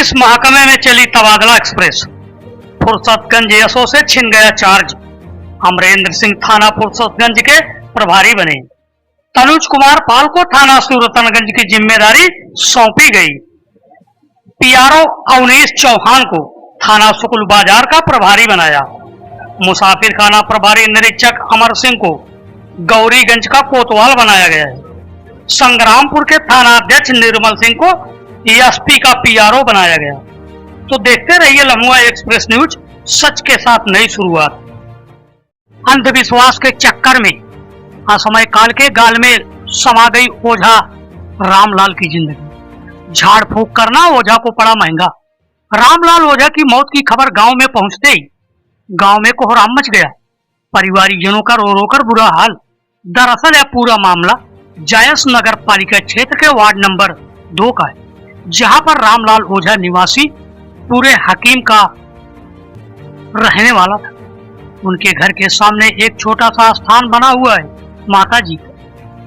Police महकमे में चली तबादला एक्सप्रेस। फुर्सतगंज एसओ से छिन गया चार्ज। अमरेंद्र सिंह थाना फुर्सतगंज के प्रभारी बने। तनुज कुमार पाल को थाना सूरतनगंज की जिम्मेदारी सौंपी गई। पीआरओ अवनीश चौहान को थाना सुकुल बाजार का प्रभारी बनाया। मुसाफिर खाना प्रभारी निरीक्षक अमर सिंह को गौरीगंज का कोतवाल बनाया गया है। संग्रामपुर के थाना अध्यक्ष निर्मल सिंह को एसपी का पीआरओ बनाया गया। तो देखते रहिए लम्हुआ एक्सप्रेस न्यूज, सच के साथ नई शुरुआत। अंधविश्वास के चक्कर में असमय काल के गाल में समा गई ओझा रामलाल की जिंदगी। झाड़ फूंक करना ओझा को पड़ा महंगा। रामलाल ओझा की मौत की खबर गांव में पहुंचते ही गांव में कोहराम मच गया। परिवारजनों का रो रो कर बुरा हाल। दरअसल यह पूरा मामला जायस नगर पालिका क्षेत्र के वार्ड नंबर 2 का है, जहां पर रामलाल ओझा निवासी पूरे हकीम का रहने वाला था। उनके घर के सामने एक छोटा सा स्थान बना हुआ है माता जी का।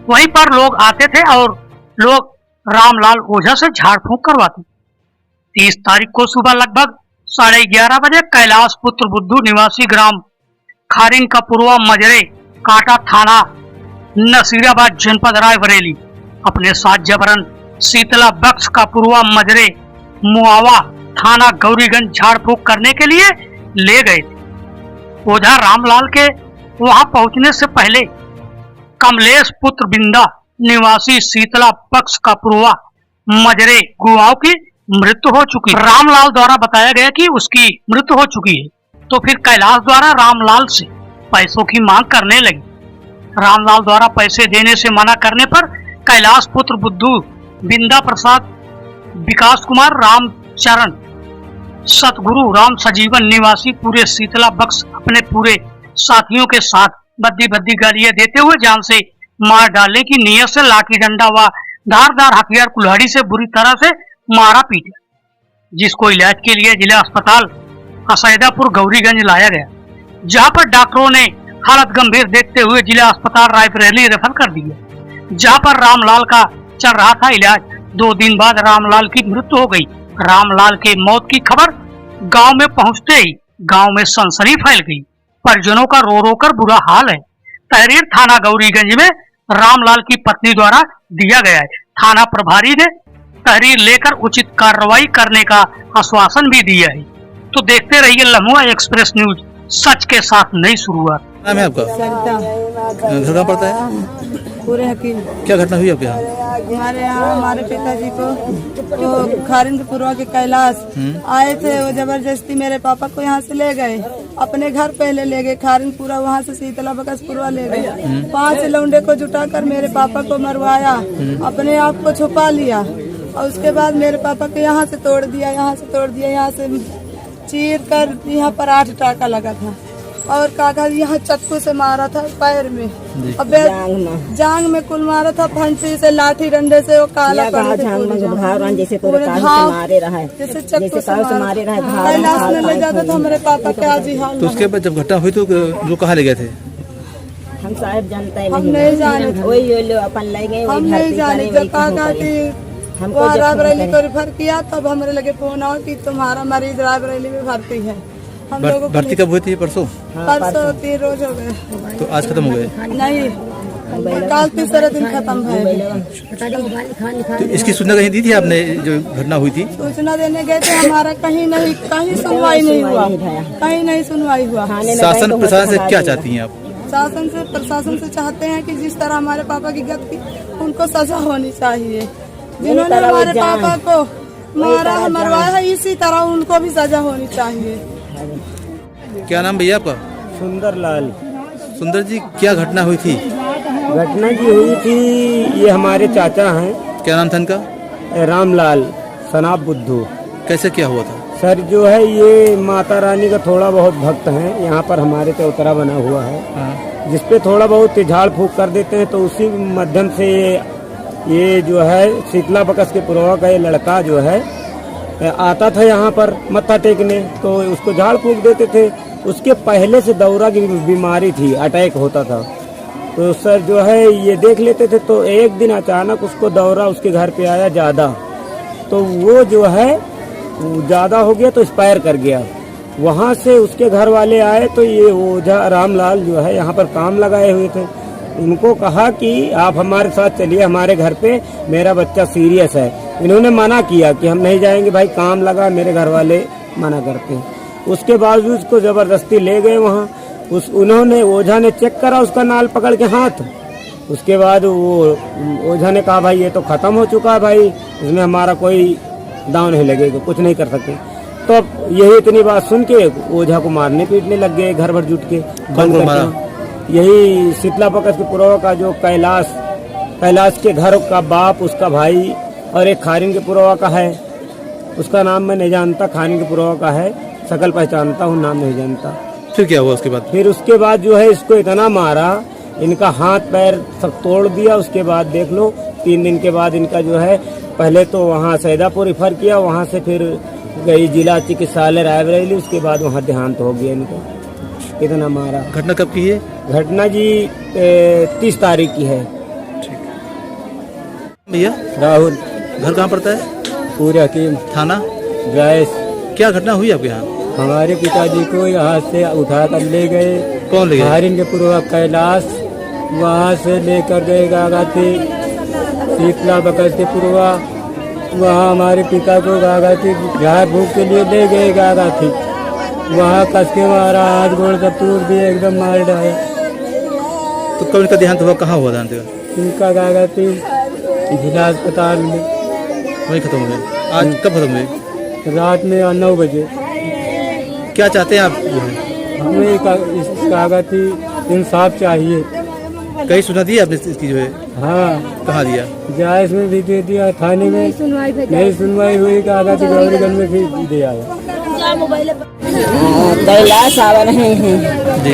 वहीं पर लोग आते थे और लोग रामलाल ओझा से झाड़ फूंक करवाते। 30 तारीख को सुबह लगभग 11:30 बजे कैलाश पुत्र बुद्धू निवासी ग्राम खारिंग का पूर्वा मजरे कांटा थाना नसीराबाद जनपद रायबरेली अपने साथ जबरन शीतला बख्श का पूर्वा मजरे मुआवा थाना गौरीगंज झाड़ फूंक करने के लिए ले गए थे। ओझा रामलाल के वहां पहुंचने से पहले कमलेश पुत्र बिंदा निवासी शीतला बख्श का पूर्वा मजरे गुआओं की मृत्यु हो चुकी है। रामलाल द्वारा बताया गया कि उसकी मृत्यु हो चुकी है। तो फिर कैलाश द्वारा रामलाल से पैसों की मांग करने लगी। रामलाल द्वारा पैसे देने से मना करने पर कैलाश पुत्र बुद्धू बिंदा प्रसाद विकास कुमार रामचरण सतगुरु राम सजीवन निवासी पूरे शीतला बख्श अपने पूरे साथियों के साथ बद्दी बद्दी गालियां देते हुए जान से मार डालने की नीयत से लाठी डंडा व धारदार हथियार कुल्हाड़ी से बुरी तरह से मारा पीटा, जिसको इलाज के लिए जिला अस्पताल असैदापुर गौरीगंज लाया गया, जहां पर डॉक्टरों ने हालत गंभीर देखते हुए जिला अस्पताल रायबरेली रेफर कर दिया, जहां पर रामलाल का चल रहा था इलाज। 2 दिन बाद रामलाल की मृत्यु हो गई। रामलाल के मौत की खबर गांव में पहुंचते ही गांव में सनसनी फैल गई। परिजनों का रो रो कर बुरा हाल है। तहरीर थाना गौरीगंज में रामलाल की पत्नी द्वारा दिया गया है। थाना प्रभारी ने तहरीर लेकर उचित कार्रवाई करने का आश्वासन भी दिया है। तो देखते रहिए लम्हुआ एक्सप्रेस न्यूज, सच के साथ नई शुरुआत। नाम है आपका? घर कहाँ पड़ता है? पूरे हकीम। क्या घटना हुई आपके यहाँ? हमारे यहाँ हमारे पिताजी को वो खारिंदपुरवा के कैलाश आए थे। वो जबरदस्ती मेरे पापा को यहाँ से ले गए, अपने घर पहले ले गए खारिंदपुरा, वहाँ से शीतला बकसपुरवा ले गए। 5 लौंडे को जुटाकर मेरे पापा को मरवाया, अपने आप को छुपा लिया और उसके बाद मेरे पापा को यहाँ से तोड़ दिया, यहाँ से तोड़ दिया, यहाँ से चीर कर यहाँ पर 8 टाका लगा था और काका यहाँ चक्कू से मारा था पैर में, अब जांग में कुल मारा था, फंटी से लाठी डंडे से वो काला पड़ा जैसे चक्कू से मारे रहा। कैलाश में ले जाता था मेरे पापा के आज ही हाल। तो उसके बाद जब घटना हुई तो लोग कहाँ ले गए थे? हम साहब जानते हैं, हम नहीं जाने, वही लो अपन ले गए, हम नहीं जाने। जब काका की हमको रायबरेली को रिफर किया तब हमारे लगे फोन आओ कि तुम्हारा मरीज रायबरेली में भर्ती है। हम लोगों भर्ती कब हुई थी? परसों? परसों 3 रोज हो गए। तो आज खत्म हो गए? नहीं, कल 3 दिन खत्म है। तो इसकी सूचना कहीं दी थी आपने जो घटना हुई थी? सूचना देने गए थे, हमारा कहीं सुनवाई नहीं हुआ, कहीं नहीं सुनवाई हुआ। शासन प्रशासन से क्या चाहती हैं आप? शासन से प्रशासन से चाहते हैं कि जिस तरह हमारे पापा की गत की उनको सजा होनी चाहिए। जिन्होंने हमारे पापा को मारा मरवाया है, इसी तरह उनको भी सजा होनी चाहिए। क्या नाम भैया आपका? सुंदर लाल। सुंदर जी, क्या घटना हुई थी? घटना जी हुई थी, ये हमारे चाचा हैं। क्या नाम था इनका? रामलाल सनाब बुद्धू। कैसे क्या हुआ था? सर जो है ये माता रानी का थोड़ा बहुत भक्त हैं, यहाँ पर हमारे चौतरा बना हुआ है, जिसपे थोड़ा बहुत झाड़ फूंक कर देते हैं। तो उसी माध्यम से ये जो है शीतला बकस के पुरवा का ये लड़का जो है आता था यहाँ पर मत्था टेकने, तो उसको झाड़ फूंक देते थे। उसके पहले से दौरा की बीमारी थी, अटैक होता था। तो सर जो है ये देख लेते थे। तो एक दिन अचानक उसको दौरा उसके घर पे आया ज़्यादा, तो वो जो है ज़्यादा हो गया तो एक्सपायर कर गया। वहाँ से उसके घर वाले आए तो ये ओझा रामलाल जो है यहाँ पर काम लगाए हुए थे। उनको कहा कि आप हमारे साथ चलिए हमारे घर पे, मेरा बच्चा सीरियस है। इन्होंने मना किया कि हम नहीं जाएंगे भाई, काम लगा, मेरे घर वाले मना करते हैं। उसके बावजूद उसको ज़बरदस्ती ले गए वहाँ। उन्होंने ओझा ने चेक करा उसका नाल पकड़ के हाथ। उसके बाद वो ओझा ने कहा भाई ये तो ख़त्म हो चुका है भाई, इसमें हमारा कोई दांव नहीं लगेगा, कुछ नहीं कर सकते। तो अब यही इतनी बात सुन के ओझा को मारने पीटने लग गए घर भर जुट के। बंद करके यही शीतला बकस के पुरवा का जो कैलाश के घर का बाप, उसका भाई, और एक खारिन के पुरवा का है, उसका नाम मैं नहीं जानता, खारिन के पुरवा का है, शकल पहचानता हूँ, नाम नहीं जानता। फिर क्या हुआ उसके बाद? फिर उसके बाद जो है इसको इतना मारा, इनका हाथ पैर सब तोड़ दिया। उसके बाद देख लो 3 दिन के बाद इनका जो है, पहले तो वहाँ सैदापुर रिफर किया, वहाँ से फिर गई जिला चिकित्सालय रायबरेली, उसके बाद वहाँ देहांत हो गया इनको। इतना मारा। घटना कब की है? घटना जी 30 तारीख की है। भैया राहुल। घर कहाँ पड़ता है? पूरे हकीम थाना गैस। क्या घटना हुई आपके यहाँ? हमारे पिताजी को यहाँ से उठा कर ले गए। कौन ले गए? खारिन के पूर्व कैलाश, वहाँ से लेकर गए गागाती शीतला बकस के पूर्वा। वहाँ हमारे पिता को गागाती झाड़ फूक के लिए ले गए गागाती। वहाँ कस के मारा, हाथ गोड़ सब तोड़ दिए, एकदम मार डाले। तो कब इनका देहांत हुआ? कहाँ हुआ देहांत? इनका गागाती जिला अस्पताल में वही खत्म हो गए। आज कब खत्म हुए? रात में 9 बजे। क्या चाहते हैं आप जो है? हमें इस कागती इंसाफ चाहिए। कहीं सुना दिया आपने इसकी जो है? हाँ। कहाँ दिया? जायज में भी दे दिया, थाने में नहीं सुनवाई हुई, कागती गौरीगंज में भी दे आया। कैलाश आवा नहीं है जी।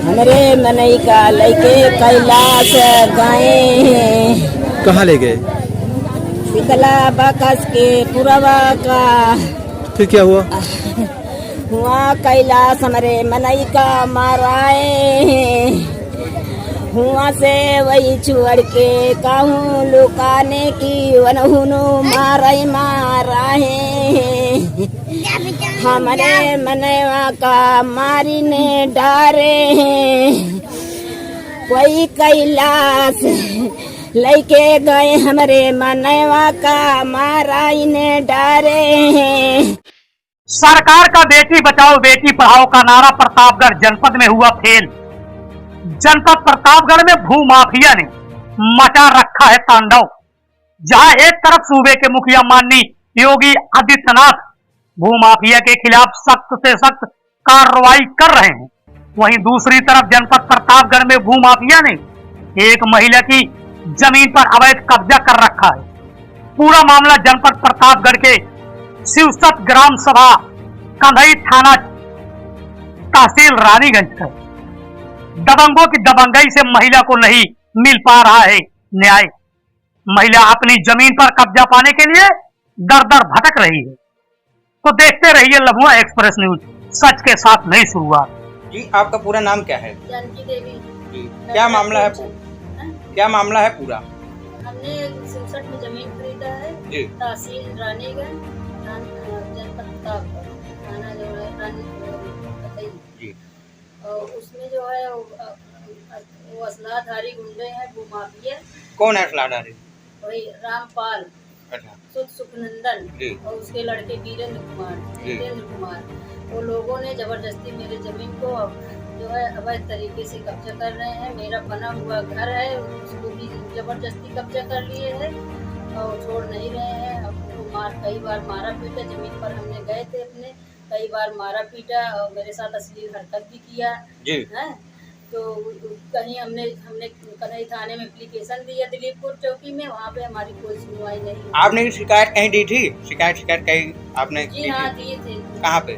हमारे मनई का लइके कैलाश गाये। कहाँ ले गए? शीतला बकस के पुरवा का। फिर क्या हुआ? हुआ कैलाश हमारे मनई का माराए। हुआ से वही छोड़ के कहूँ लुकाने की वनहुनु माराई माराहे। हमारे मनवा का मारी ने डारे। कोई कैलाश लइके गए हमारे मनवा का माराई ने डारे। सरकार का बेटी बचाओ बेटी पढ़ाओ का नारा प्रतापगढ़ जनपद में हुआ फेल। जनपद प्रतापगढ़ में भूमाफिया ने मचा रखा है तांडव। जहां एक तरफ सूबे के मुखिया माननीय योगी आदित्यनाथ भूमाफिया के खिलाफ सख्त से सख्त कार्रवाई कर रहे हैं, वहीं दूसरी तरफ जनपद प्रतापगढ़ में भूमाफिया ने एक महिला की जमीन पर अवैध कब्जा कर रखा है। पूरा मामला जनपद प्रतापगढ़ के शिवसत ग्राम सभा कंधई थाना तहसील रानीगंज का। दबंगों की दबंगई से महिला को नहीं मिल पा रहा है न्याय। महिला अपनी जमीन पर कब्जा पाने के लिए दर दर भटक रही है। तो देखते रहिए लम्हा एक्सप्रेस न्यूज, सच के साथ नई शुरुआत। जी, आपका पूरा नाम क्या है? जानकी देवी। जी, क्या मामला है? क्या मामला है पूरा? हमने 67 में जमीन खरीदा है जी। तहसील रानीगंज जनपद प्रतापगढ़ थाना जो है रानी जी। और उसमें जो है वो असलाधारी गुंडे हैं भूमाफिया। कौन है असलाधारी? वही रामपाल, अच्छा, सुखनंदन जी। और उसके लड़के वीरेंद्र कुमार। वो लोगों ने जबरदस्ती मेरे जमीन को जो है अवैध तरीके से कब्जा कर रहे हैं। मेरा बना हुआ घर है उसको भी जबरदस्ती कब्जा कर लिए हैं और छोड़ नहीं रहे हैं। अब उनको कई बार मारा पीटा, जमीन पर हमने गए थे अपने, कई बार मारा पीटा और मेरे साथ अश्लील हरकत भी किया है। तो कहीं हमने कन्हई थाने में एप्लीकेशन दिया दिलीपपुर चौकी में, वहाँ पे हमारी कोई सुनवाई नहीं। आपने शिकायत कहीं दी थी? शिकायत कहीं आपने? जी हाँ, दिए थे। कहाँ पे?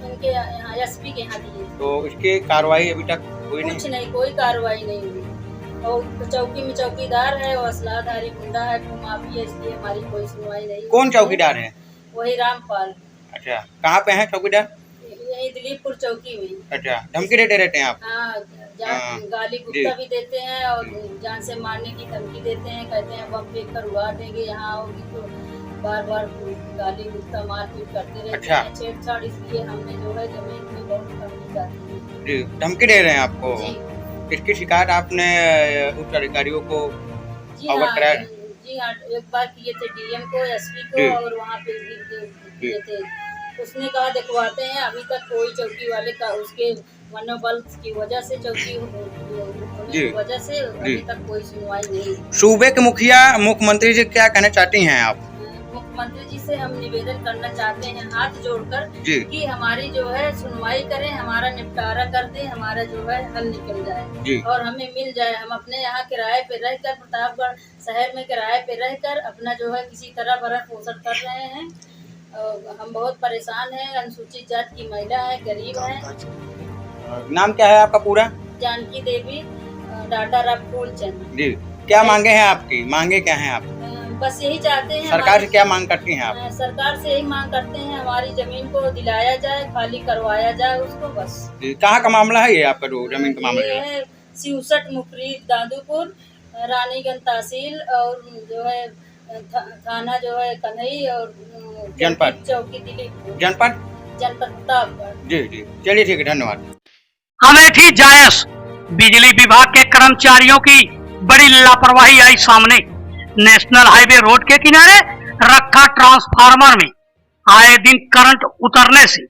उनके यहाँ एसपी के यहाँ दिए। तो इसकी कार्रवाई अभी तक हुई नहीं? कुछ नहीं, कोई कार्रवाई नहीं हुई। और चौकी में चौकीदार है और असलाधारी गुंडा है भूमाफिया, इसलिए हमारी कोई सुनवाई नहीं। कौन चौकीदार है? वही रामपाल। अच्छा, कहाँ पे है चौकीदार? यही दिलीपपुर चौकी में। अच्छा, धमकी देते रहते हैं आप? हाँ, गाली गुस्सा भी देते हैं और जान से मारने की धमकी देते हैं। कहते हैं बम फेंक कर उड़ा देंगे, यहाँ आओगी तो बार बार गाली गुस्सा मारपीट करते रहते अच्छा। हैं, छेड़छाड़, इसलिए हमने जो है जमीन में बहुत कमी जाती है। जी, धमकी दे रहे हैं आपको। जी। इसकी शिकायत आपने उच्च अधिकारियों को जी अवगत हाँ, कराया? जी हाँ, एक बार किए थे डीएम को, एसपी जी। को, और वहाँ पे भी किए थे। उसने कहा दिखवाते हैं, अभी तक कोई चौकी वाले का उसके मनोबल की वजह से, चौकी होने जी। की वजह से अभी तक कोई सुनवाई नहीं। सूबे के मुखिया मुख्यमंत्री जी क्या कहना चाहती हैं आप? मुख्यमंत्री जी से हम निवेदन करना चाहते हैं हाथ जोड़कर जी। कि हमारी जो है सुनवाई करें, हमारा निपटारा कर दें, हमारा जो है हल निकल जाए जी। और हमें मिल जाए। हम अपने यहाँ किराए पे रहकर, प्रतापगढ़ शहर में किराए पे रहकर अपना जो है किसी तरह भरण पोषण कर रहे हैं। हम बहुत परेशान हैं, अनुसूचित जाति की महिला है, गरीब है। नाम क्या है आपका पूरा? जानकी देवी, डाटा रब फूलचंद। जी, क्या मांगे हैं आपकी? मांगे क्या हैं आप? बस यही चाहते हैं, सरकार से क्या मांग करती हैं आप? सरकार से यही मांग करते हैं, हमारी जमीन को दिलाया जाए, खाली करवाया जाए उसको, बस। जी, कहाँ का मामला है ये आपका जो जमीन का मामला ये है? है सिवसठ मुफरीद दादूपुर, रानीगंज तहसील, और जो है थाना जो है कन्हई, और जनपद चौकी दिलीप, जनपद प्रतापगढ़। जी जी, चलिए ठीक है, धन्यवाद। अमेठी जायस बिजली विभाग के कर्मचारियों की बड़ी लापरवाही आई सामने। नेशनल हाईवे रोड के किनारे रखा ट्रांसफार्मर में आए दिन करंट उतरने से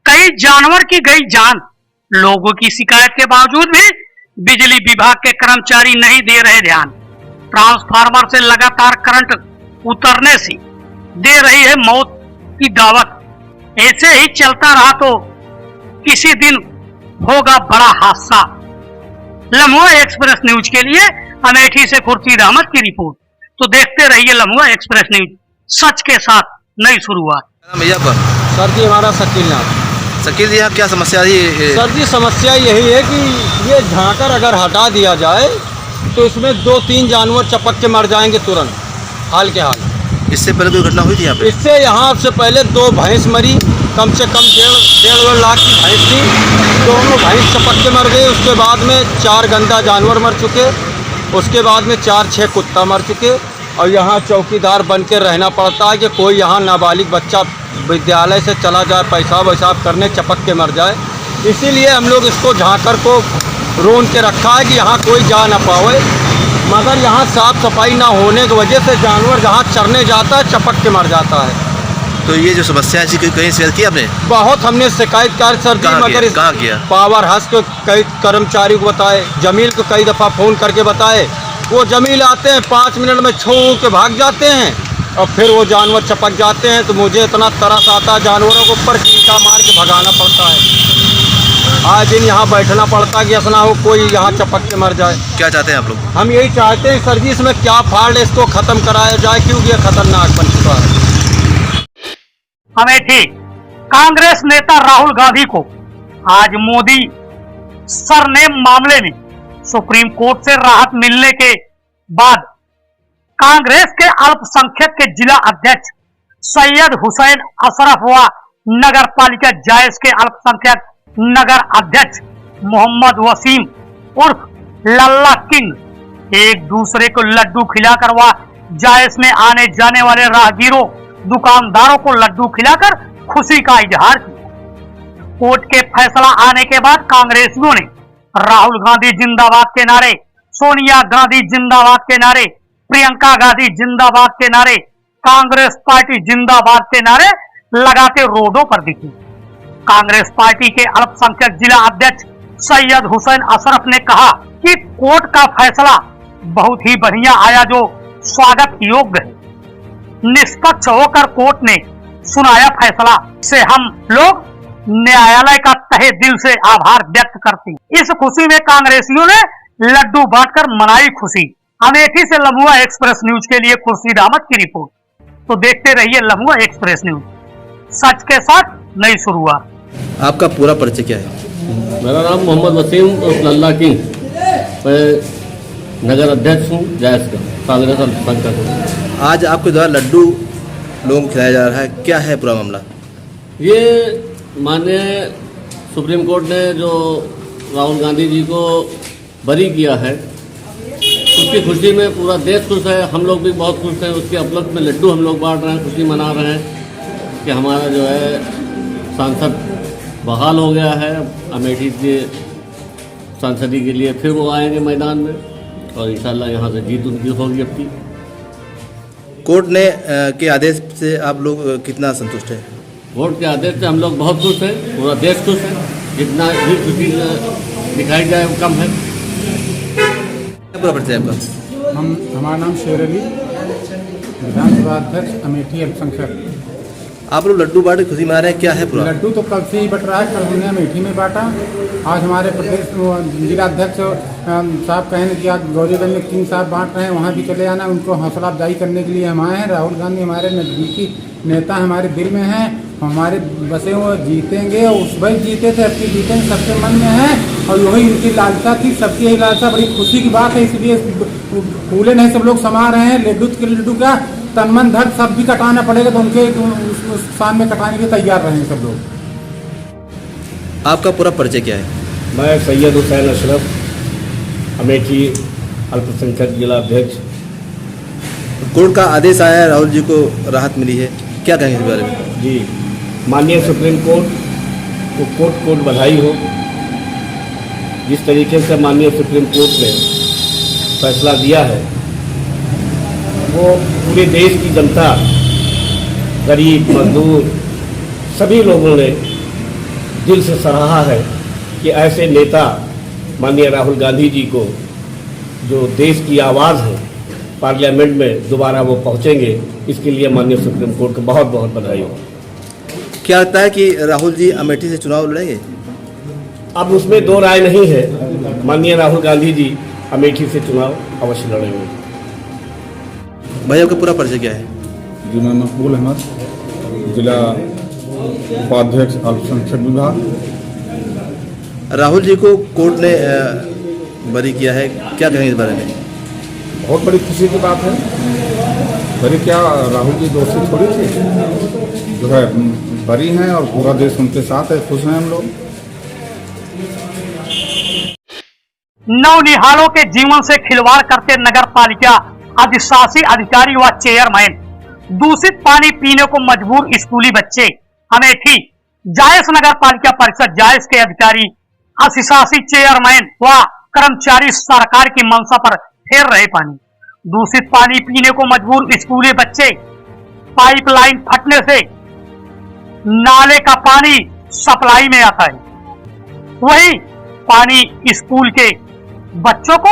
कई जानवर की गई जान। लोगों की शिकायत के बावजूद भी बिजली विभाग के कर्मचारी नहीं दे रहे ध्यान। ट्रांसफार्मर से लगातार करंट उतरने से दे रही है मौत की दावत। ऐसे ही चलता रहा तो किसी दिन होगा बड़ा हादसा। लम्हा एक्सप्रेस न्यूज के लिए अमेठी से खुर्शीद अहमद की रिपोर्ट। तो देखते रहिए लम्हा एक्सप्रेस न्यूज, सच के साथ नई शुरुआत। भैया पर सर जी हमारा शकील नाथ। शकील जी, यहाँ क्या समस्या है? सर जी समस्या यही है कि ये झांकर अगर हटा दिया जाए तो इसमें 2-3 जानवर चपक के मर जाएंगे तुरंत, हाल के हाल। इससे पहले कोई घटना हुई थी यहाँ पे? इससे यहाँ से पहले 2 भैंस मरी, कम से कम 1.5 लाख की भैंस थी, दोनों भैंस चपक के मर गई। उसके बाद में 4 गंदा जानवर मर चुके, उसके बाद में 4-6 कुत्ता मर चुके। और यहाँ चौकीदार बन के रहना पड़ता है कि कोई यहाँ नाबालिग बच्चा विद्यालय से चला जाए पेशाब वैसाब करने, चपक के मर जाए। इसीलिए हम लोग इसको झांकर को रोन के रखा है कि यहाँ कोई जा ना पावे, मगर यहाँ साफ सफाई ना होने की वजह से जानवर जहाँ चरने जाता है चपक के मर जाता है। तो ये जो समस्या है इसकी कहीं शिकायत की आपने? बहुत हमने शिकायत कर सर जी, मगर कहाँ किया? पावर हाउस के कई कर्मचारी को बताए, जमील को कई दफ़ा फ़ोन करके बताए। वो जमील आते हैं 5 मिनट में छू के भाग जाते हैं और फिर वो जानवर चपक जाते हैं। तो मुझे इतना तरस आता है जानवरों के ऊपर कि ईंटा मार के भगाना पड़ता है। आज दिन यहाँ बैठना पड़ता है कि ऐसा ना हो कोई यहाँ चपक के मर जाए। क्या चाहते हैं आप लोग? हम यही चाहते हैं सर जी, इसमें क्या फाल्ट है, इसको ख़त्म कराया जाए क्योंकि ये खतरनाक बन चुका है। अमेठी कांग्रेस नेता राहुल गांधी को आज मोदी सरनेम मामले में सुप्रीम कोर्ट से राहत मिलने के बाद कांग्रेस के अल्पसंख्यक के जिला अध्यक्ष सैयद हुसैन अशरफ व नगर पालिका जायस के अल्पसंख्यक नगर अध्यक्ष मोहम्मद वसीम उर्फ लल्ला किंग एक दूसरे को लड्डू खिलाकर व जायस में आने जाने वाले राहगीरों दुकानदारों को लड्डू खिलाकर खुशी का इजहार किया। कोर्ट के फैसला आने के बाद कांग्रेसियों ने राहुल गांधी जिंदाबाद के नारे, सोनिया गांधी जिंदाबाद के नारे, प्रियंका गांधी जिंदाबाद के नारे, कांग्रेस पार्टी जिंदाबाद के नारे लगाते रोडों पर दिखी। कांग्रेस पार्टी के अल्पसंख्यक जिला अध्यक्ष सैयद हुसैन अशरफ ने कहा कि कोर्ट का फैसला बहुत ही बढ़िया आया जो स्वागत योग्य है। निष्पक्ष होकर कोर्ट ने सुनाया फैसला से हम लोग न्यायालय का तहे दिल से आभार व्यक्त करते हैं। इस खुशी में कांग्रेसियों ने लड्डू बांटकर मनाई खुशी। अमेठी से लम्हा एक्सप्रेस न्यूज के लिए खुर्शीद अहमद की रिपोर्ट। तो देखते रहिए लम्हा एक्सप्रेस न्यूज, सच के साथ नई शुरुआत। आपका पूरा परिचय क्या है? मेरा नाम मोहम्मद वसीम उर्फ लल्ला किंग, मैं नगर अध्यक्ष हूँ जायस का, कांग्रेस अल्पसंख्यक हूँ। आज आपके द्वारा लड्डू लोगों को खिलाया जा रहा है, क्या है पूरा मामला? ये माननीय सुप्रीम कोर्ट ने जो राहुल गांधी जी को बरी किया है उसकी खुशी में पूरा देश खुश है, हम लोग भी बहुत खुश हैं। उसके उपलक्ष्य में लड्डू हम लोग बांट रहे हैं, खुशी मना रहे हैं कि हमारा जो है सांसद बहाल हो गया है। अमेठी के सांसदी के लिए फिर वो आएंगे मैदान में और इंशाल्लाह यहाँ से जीत उनकी होगी अपनी। कोर्ट ने के आदेश से आप लोग कितना संतुष्ट है? कोर्ट के आदेश से हम लोग बहुत खुश हैं, पूरा देश खुश है। जितना भी खुशी दिखाई जाए वो कम है। क्या परिचय आपका? हमारा नाम शेर अली, विधानसभा अध्यक्ष अमेठी अल्पसंख्यक। आप लोग लड्डू बांट खुशी मना रहे हैं, क्या है पूरा? लड्डू तो कल से ही बट रहा है, कल हमने अमेठी में बांटा। आज हमारे प्रदेश जिलाध्यक्ष साहब कहें कि आज गौरीगंज में किंग साहब बांट रहे हैं, वहाँ भी चले आना। उनको हौसला अफजाई करने के लिए हम आए हैं। राहुल गांधी हमारे नज़दीकी नेता हमारे दिल में हैं, हमारे बसे वो जीतेंगे और उस वही जीते थे, अब की जीतेंगे, सबके मन में है। और वही उनकी लालसा थी, सबकी यही लालसा। बड़ी खुशी की बात है, इसलिए फूले नहीं सब लोग समा रहे हैं। लड्डू का तन मन धन सब भी कटाना पड़ेगा तो उनके उस स्थान में कटाने के लिए तैयार रहेंगे सब लोग। आपका पूरा परिचय क्या है? मैं सैयद हुसैन अशरफ, अमेठी अल्पसंख्यक जिला अध्यक्ष। कोर्ट का आदेश आया है, राहुल जी को राहत मिली है, क्या कहेंगे इस बारे में? जी, माननीय सुप्रीम कोर्ट को कोर्ट बधाई हो। जिस तरीके से माननीय सुप्रीम कोर्ट ने फैसला दिया है वो पूरे देश की जनता, गरीब मजदूर सभी लोगों ने दिल से सराहा है कि ऐसे नेता माननीय राहुल गांधी जी को, जो देश की आवाज़ है, पार्लियामेंट में दोबारा वो पहुंचेंगे। इसके लिए माननीय सुप्रीम कोर्ट को बहुत बहुत बधाई हो। क्या लगता है कि राहुल जी अमेठी से चुनाव लड़ेंगे? अब उसमें दो राय नहीं है। माननीय राहुल गांधी जी अमेठी से चुनाव अवश्य लड़ेंगे। भाई आपका पूरा परिचय क्या है? जी, मैं मकबूल अहमद, जिला उपाध्यक्ष अल्पसंख्यक विभाग। राहुल जी को कोर्ट ने बरी किया है, क्या कहेंगे इस बारे में? बहुत बड़ी खुशी की बात है। बरी क्या, राहुल जी दोषी थोड़ी थे, जो है बरी हैं और पूरा देश उनके साथ है, खुश हैं हम लोग। नौनिहालों के जीवन से खिलवाड़ करते नगर पालिका अधिशासी अधिकारी व चेयरमैन, दूषित पानी पीने को मजबूर स्कूली बच्चे। अमेठी जायस नगर पालिका परिषद जायस के अधिकारी, अधिशासी चेयरमैन व कर्मचारी सरकार की मंशा पर फेर रहे पानी। दूषित पानी पीने को मजबूर स्कूली बच्चे। पाइपलाइन फटने से नाले का पानी सप्लाई में आता है, वही पानी स्कूल के बच्चों को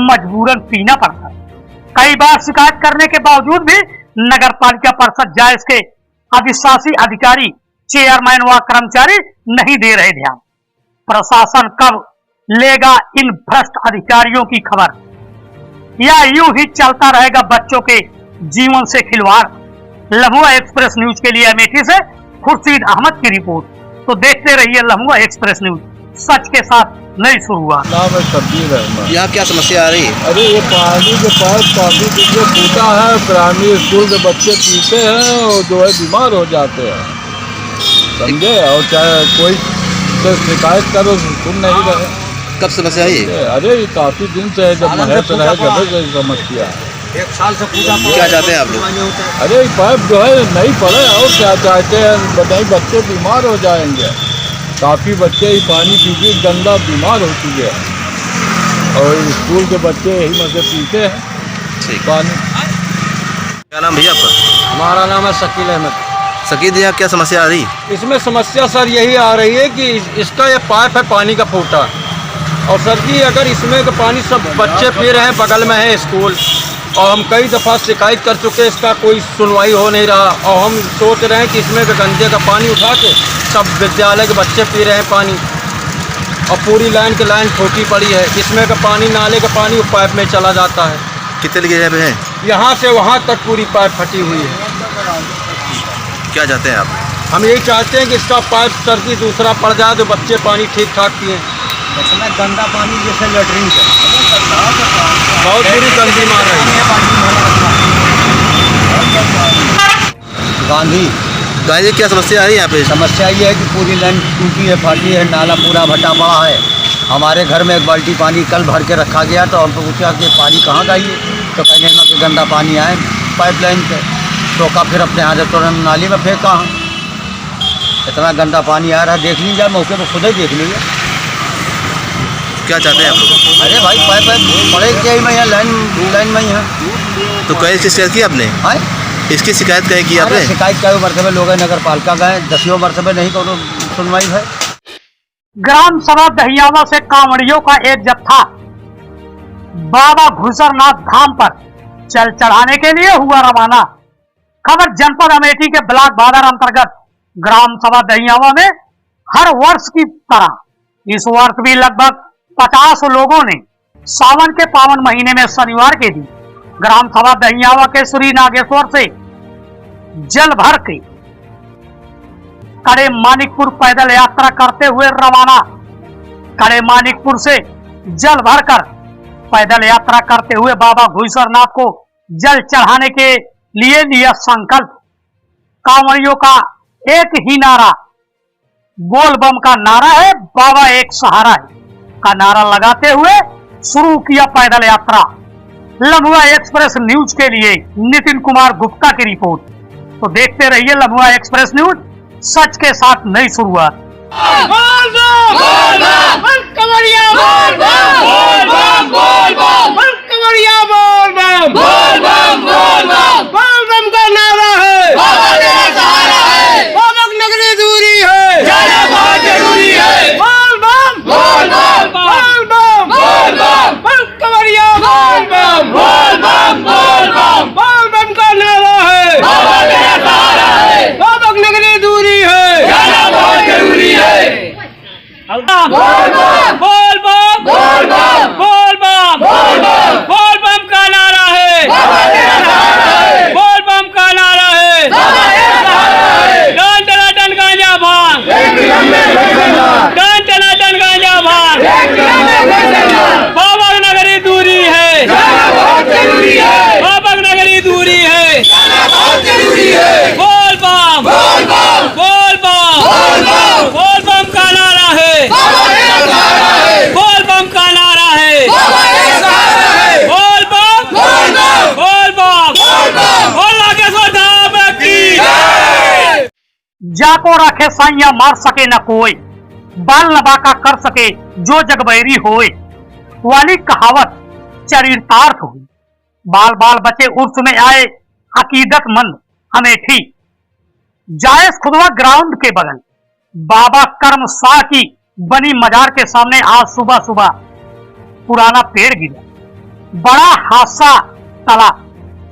मजबूरन पीना पड़ता है। कई बार शिकायत करने के बावजूद भी नगर पालिका परिषद जायस के अधिशासी अधिकारी, चेयरमैन व कर्मचारी नहीं दे रहे ध्यान। प्रशासन कब लेगा इन भ्रष्ट अधिकारियों की खबर, या यूं ही चलता रहेगा बच्चों के जीवन से खिलवाड़? लम्हुआ एक्सप्रेस न्यूज के लिए अमेठी से खुर्शीद अहमद की रिपोर्ट। तो देखते रहिए लम्हुआ एक्सप्रेस न्यूज, सच के साथ नई शुरुआत। नाम है शब्बीर अहमद। यहाँ क्या समस्या आ रही है? अरे ये पानी के पास काफी दिन से टूटा है, प्राइमरी स्कूल के बच्चे पीते हैं और जो है बीमार हो जाते हैं, समझे। और चाहे कोई से शिकायत करो सुन नहीं रहे। कब समस्या है? अरे ये काफी दिन से है, जब महत रहे जब से समस्या है। एक साल से पूजा क्या चाहते हैं आप लोग? अरे पाइप जो है नहीं पड़े, और क्या चाहते हैं, नहीं बच्चे बीमार हो जाएंगे। काफ़ी बच्चे ही पानी पी के गंदा बीमार हो चुके हैं और स्कूल के बच्चे यही में से पीते हैं पानी। क्या नाम भैया आपका? हमारा नाम है शकील अहमद। शकील जी, यहाँ क्या समस्या आ रही? इसमें समस्या सर यही आ रही है कि इसका ये पाइप है पानी का फूटा, और सर जी अगर इसमें का पानी सब बच्चे पी रहे हैं, बगल में है स्कूल, और हम कई दफ़ा शिकायत कर चुके, इसका कोई सुनवाई हो नहीं रहा। और हम सोच रहे हैं कि इसमें का गंदे का पानी उठा के सब विद्यालय के बच्चे पी रहे हैं पानी, और पूरी लाइन की लाइन छोटी पड़ी है। इसमें का पानी, नाले का पानी पाइप में चला जाता है। कितने जगह पे है? यहाँ से वहाँ तक पूरी पाइप फटी हुई है। क्या चाहते हैं आप? हम यही चाहते हैं कि इसका पाइप सर की दूसरा पड़ जाए तो बच्चे पानी ठीक ठाक पिए। इसमें गंदा पानी जैसे लेटरिन का बहुत बुरी गंदी मार रही है। गांधी क्या समस्या आ रही है यहाँ पे? समस्या ये है कि पूरी लाइन टूटी है, फाटी है, नाला पूरा भटा पड़ा है, हमारे घर में एक बाल्टी पानी कल भर के रखा गया, तो हमको पूछा कि पानी कहाँ गई है, तो कहने में कि गंदा पानी आए पाइपलाइन पे, टोका फिर अपने यहाँ से तुरंत नाली में फेंका। इतना गंदा पानी आ रहा है, देख लीजिए मौके पर खुद ही देख लीजिए। क्या चाहते हैं आप लोग? अरे भाई पाइप पड़े क्या ही में यहाँ लाइन में ही है। तो कई शिकायत की आपने? इसकी शिकायत कहीं की आपने? शिकायत कई मरतबे लोग नगर पालिका गए, 10 मरतबे नहीं करो सुनवाई है। ग्राम सभा दहियावा से कांवड़ियों का एक जत्था बाबा घुसरनाथ धाम पर चल चढ़ाने के लिए हुआ रवाना। खबर जनपद अमेठी के ब्लॉक बादर अंतर्गत ग्राम सभा दहियावा में हर वर्ष की तरह इस वर्ष भी लगभग 50 लोगों ने सावन के पावन महीने में शनिवार के दिन ग्राम सभा दहियावा के श्री नागेश्वर से जल भर के कड़े मानिकपुर पैदल यात्रा करते हुए रवाना। कड़े मानिकपुर से जल भरकर पैदल यात्रा करते हुए बाबा घुसरनाथ को जल चढ़ाने के लिए लिया संकल्प। कांवड़ियों का एक ही नारा बोल बम का नारा है, बाबा एक सहारा है का नारा लगाते हुए शुरू किया पैदल यात्रा। लम्हुआ एक्सप्रेस न्यूज के लिए नितिन कुमार गुप्ता की रिपोर्ट। तो देखते रहिए लम्हुआ एक्सप्रेस न्यूज, सच के साथ नई शुरुआत। जाको रखे साइया मार सके न कोई, बाल नबाका कर सके जो जगबैरी होए, वाली कहावत चरितार्थ हुई। बाल बाल बचे उर्स में आए अकीदतमंद अमेठी। जायज खुदवा ग्राउंड के बगल बाबा कर्म शाह की बनी मजार के सामने आज सुबह सुबह पुराना पेड़ गिरा। बड़ा हादसा टला।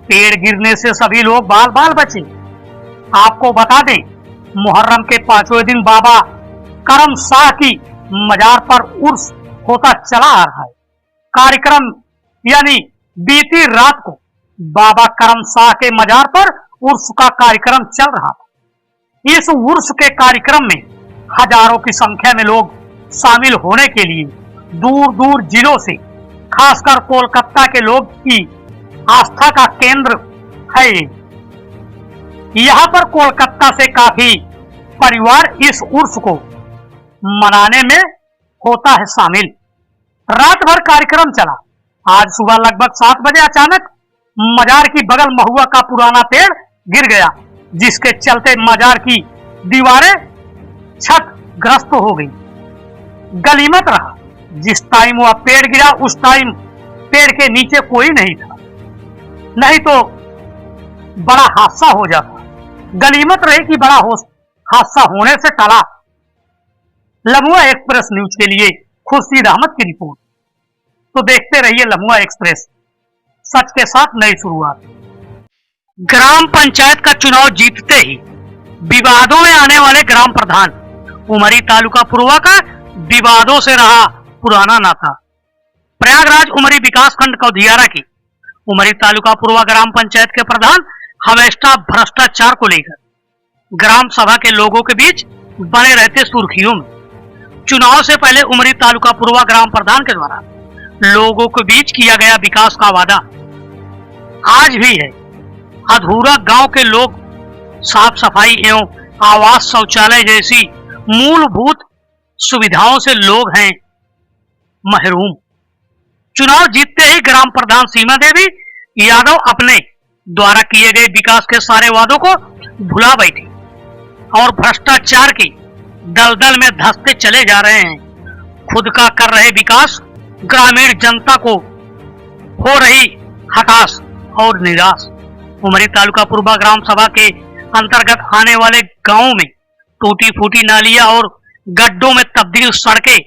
पेड़ गिरने से सभी लोग बाल बाल बचे। आपको बता दें, मुहर्रम के 5वें दिन बाबा करम शाह की मजार पर उर्स होता चला आ रहा है। कार्यक्रम यानी बीती रात को बाबा करम शाह के मजार पर उर्स का कार्यक्रम चल रहा था। इस उर्स के कार्यक्रम में हजारों की संख्या में लोग शामिल होने के लिए दूर दूर जिलों से, खासकर कोलकाता के लोग की आस्था का केंद्र है। यहाँ पर कोलकाता से काफी परिवार इस उर्स को मनाने में होता है शामिल। रात भर कार्यक्रम चला। आज सुबह लगभग 7 बजे अचानक मजार की बगल महुआ का पुराना पेड़ गिर गया, जिसके चलते मजार की दीवारें क्षतग्रस्त हो गई। गलीमत रहा, जिस टाइम वह पेड़ गिरा उस टाइम पेड़ के नीचे कोई नहीं था, नहीं तो बड़ा हादसा हो जाता। गलीमत रही कि बड़ा हादसा होने से टला। लम्हुआ एक्सप्रेस न्यूज के लिए खुर्शीद अहमद की रिपोर्ट। तो देखते रहिए लम्हुआ एक्सप्रेस, सच के साथ नई शुरुआत। ग्राम पंचायत का चुनाव जीतते ही विवादों में आने वाले ग्राम प्रधान उमरी तालुका पुरवा का विवादों से रहा पुराना नाता। प्रयागराज उमरी विकासखंड कौधियारा की उमरी तालुका पुरवा ग्राम पंचायत के प्रधान हमेशा भ्रष्टाचार को लेकर ग्राम सभा के लोगों के बीच बने रहते सुर्खियों में। चुनाव से पहले उमरी तालुका पुरवा ग्राम प्रधान के द्वारा लोगों के बीच किया गया विकास का वादा आज भी है अधूरा। गांव के लोग साफ सफाई एवं आवास शौचालय जैसी मूलभूत सुविधाओं से लोग हैं महरूम। चुनाव जीतते ही ग्राम प्रधान सीमा देवी यादव अपने द्वारा किए गए विकास के सारे वादों को भुला बैठी और भ्रष्टाचार की दलदल में धंसते चले जा रहे हैं। खुद का कर रहे विकास ग्रामीण जनता को हो रही हताश और निराश। उमरी तालुका पूर्वा ग्राम सभा के अंतर्गत आने वाले गांवों में टूटी फूटी नालियां और गड्ढों में तब्दील सड़कें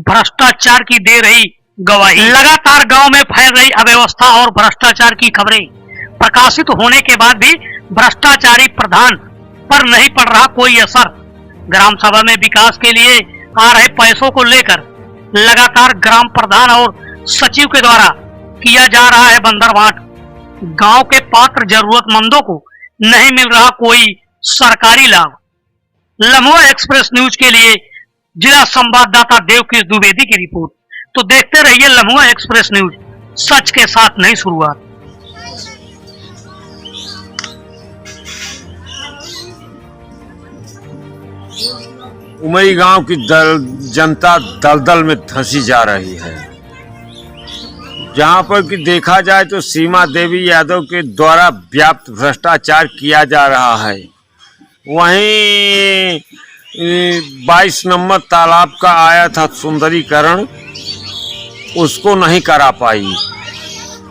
भ्रष्टाचार की दे रही गवाही। लगातार गांव में फैल रही अव्यवस्था और भ्रष्टाचार की खबरें प्रकाशित होने के बाद भी भ्रष्टाचारी प्रधान पर नहीं पड़ रहा कोई असर। ग्राम सभा में विकास के लिए आ रहे पैसों को लेकर लगातार ग्राम प्रधान और सचिव के द्वारा किया जा रहा है बंदरबांट। गांव के पात्र जरूरतमंदों को नहीं मिल रहा कोई सरकारी लाभ। लम्हुआ एक्सप्रेस न्यूज के लिए जिला संवाददाता देवकीश द्विवेदी की रिपोर्ट। तो देखते रहिए लम्हुआ एक्सप्रेस न्यूज, सच के साथ नई शुरुआत। उमरी गांव की जनता दलदल में धंसी जा रही है। जहां पर कि देखा जाए तो सीमा देवी यादव के द्वारा व्याप्त भ्रष्टाचार किया जा रहा है। वहीं 22 नंबर तालाब का आया था सुंदरीकरण, उसको नहीं करा पाई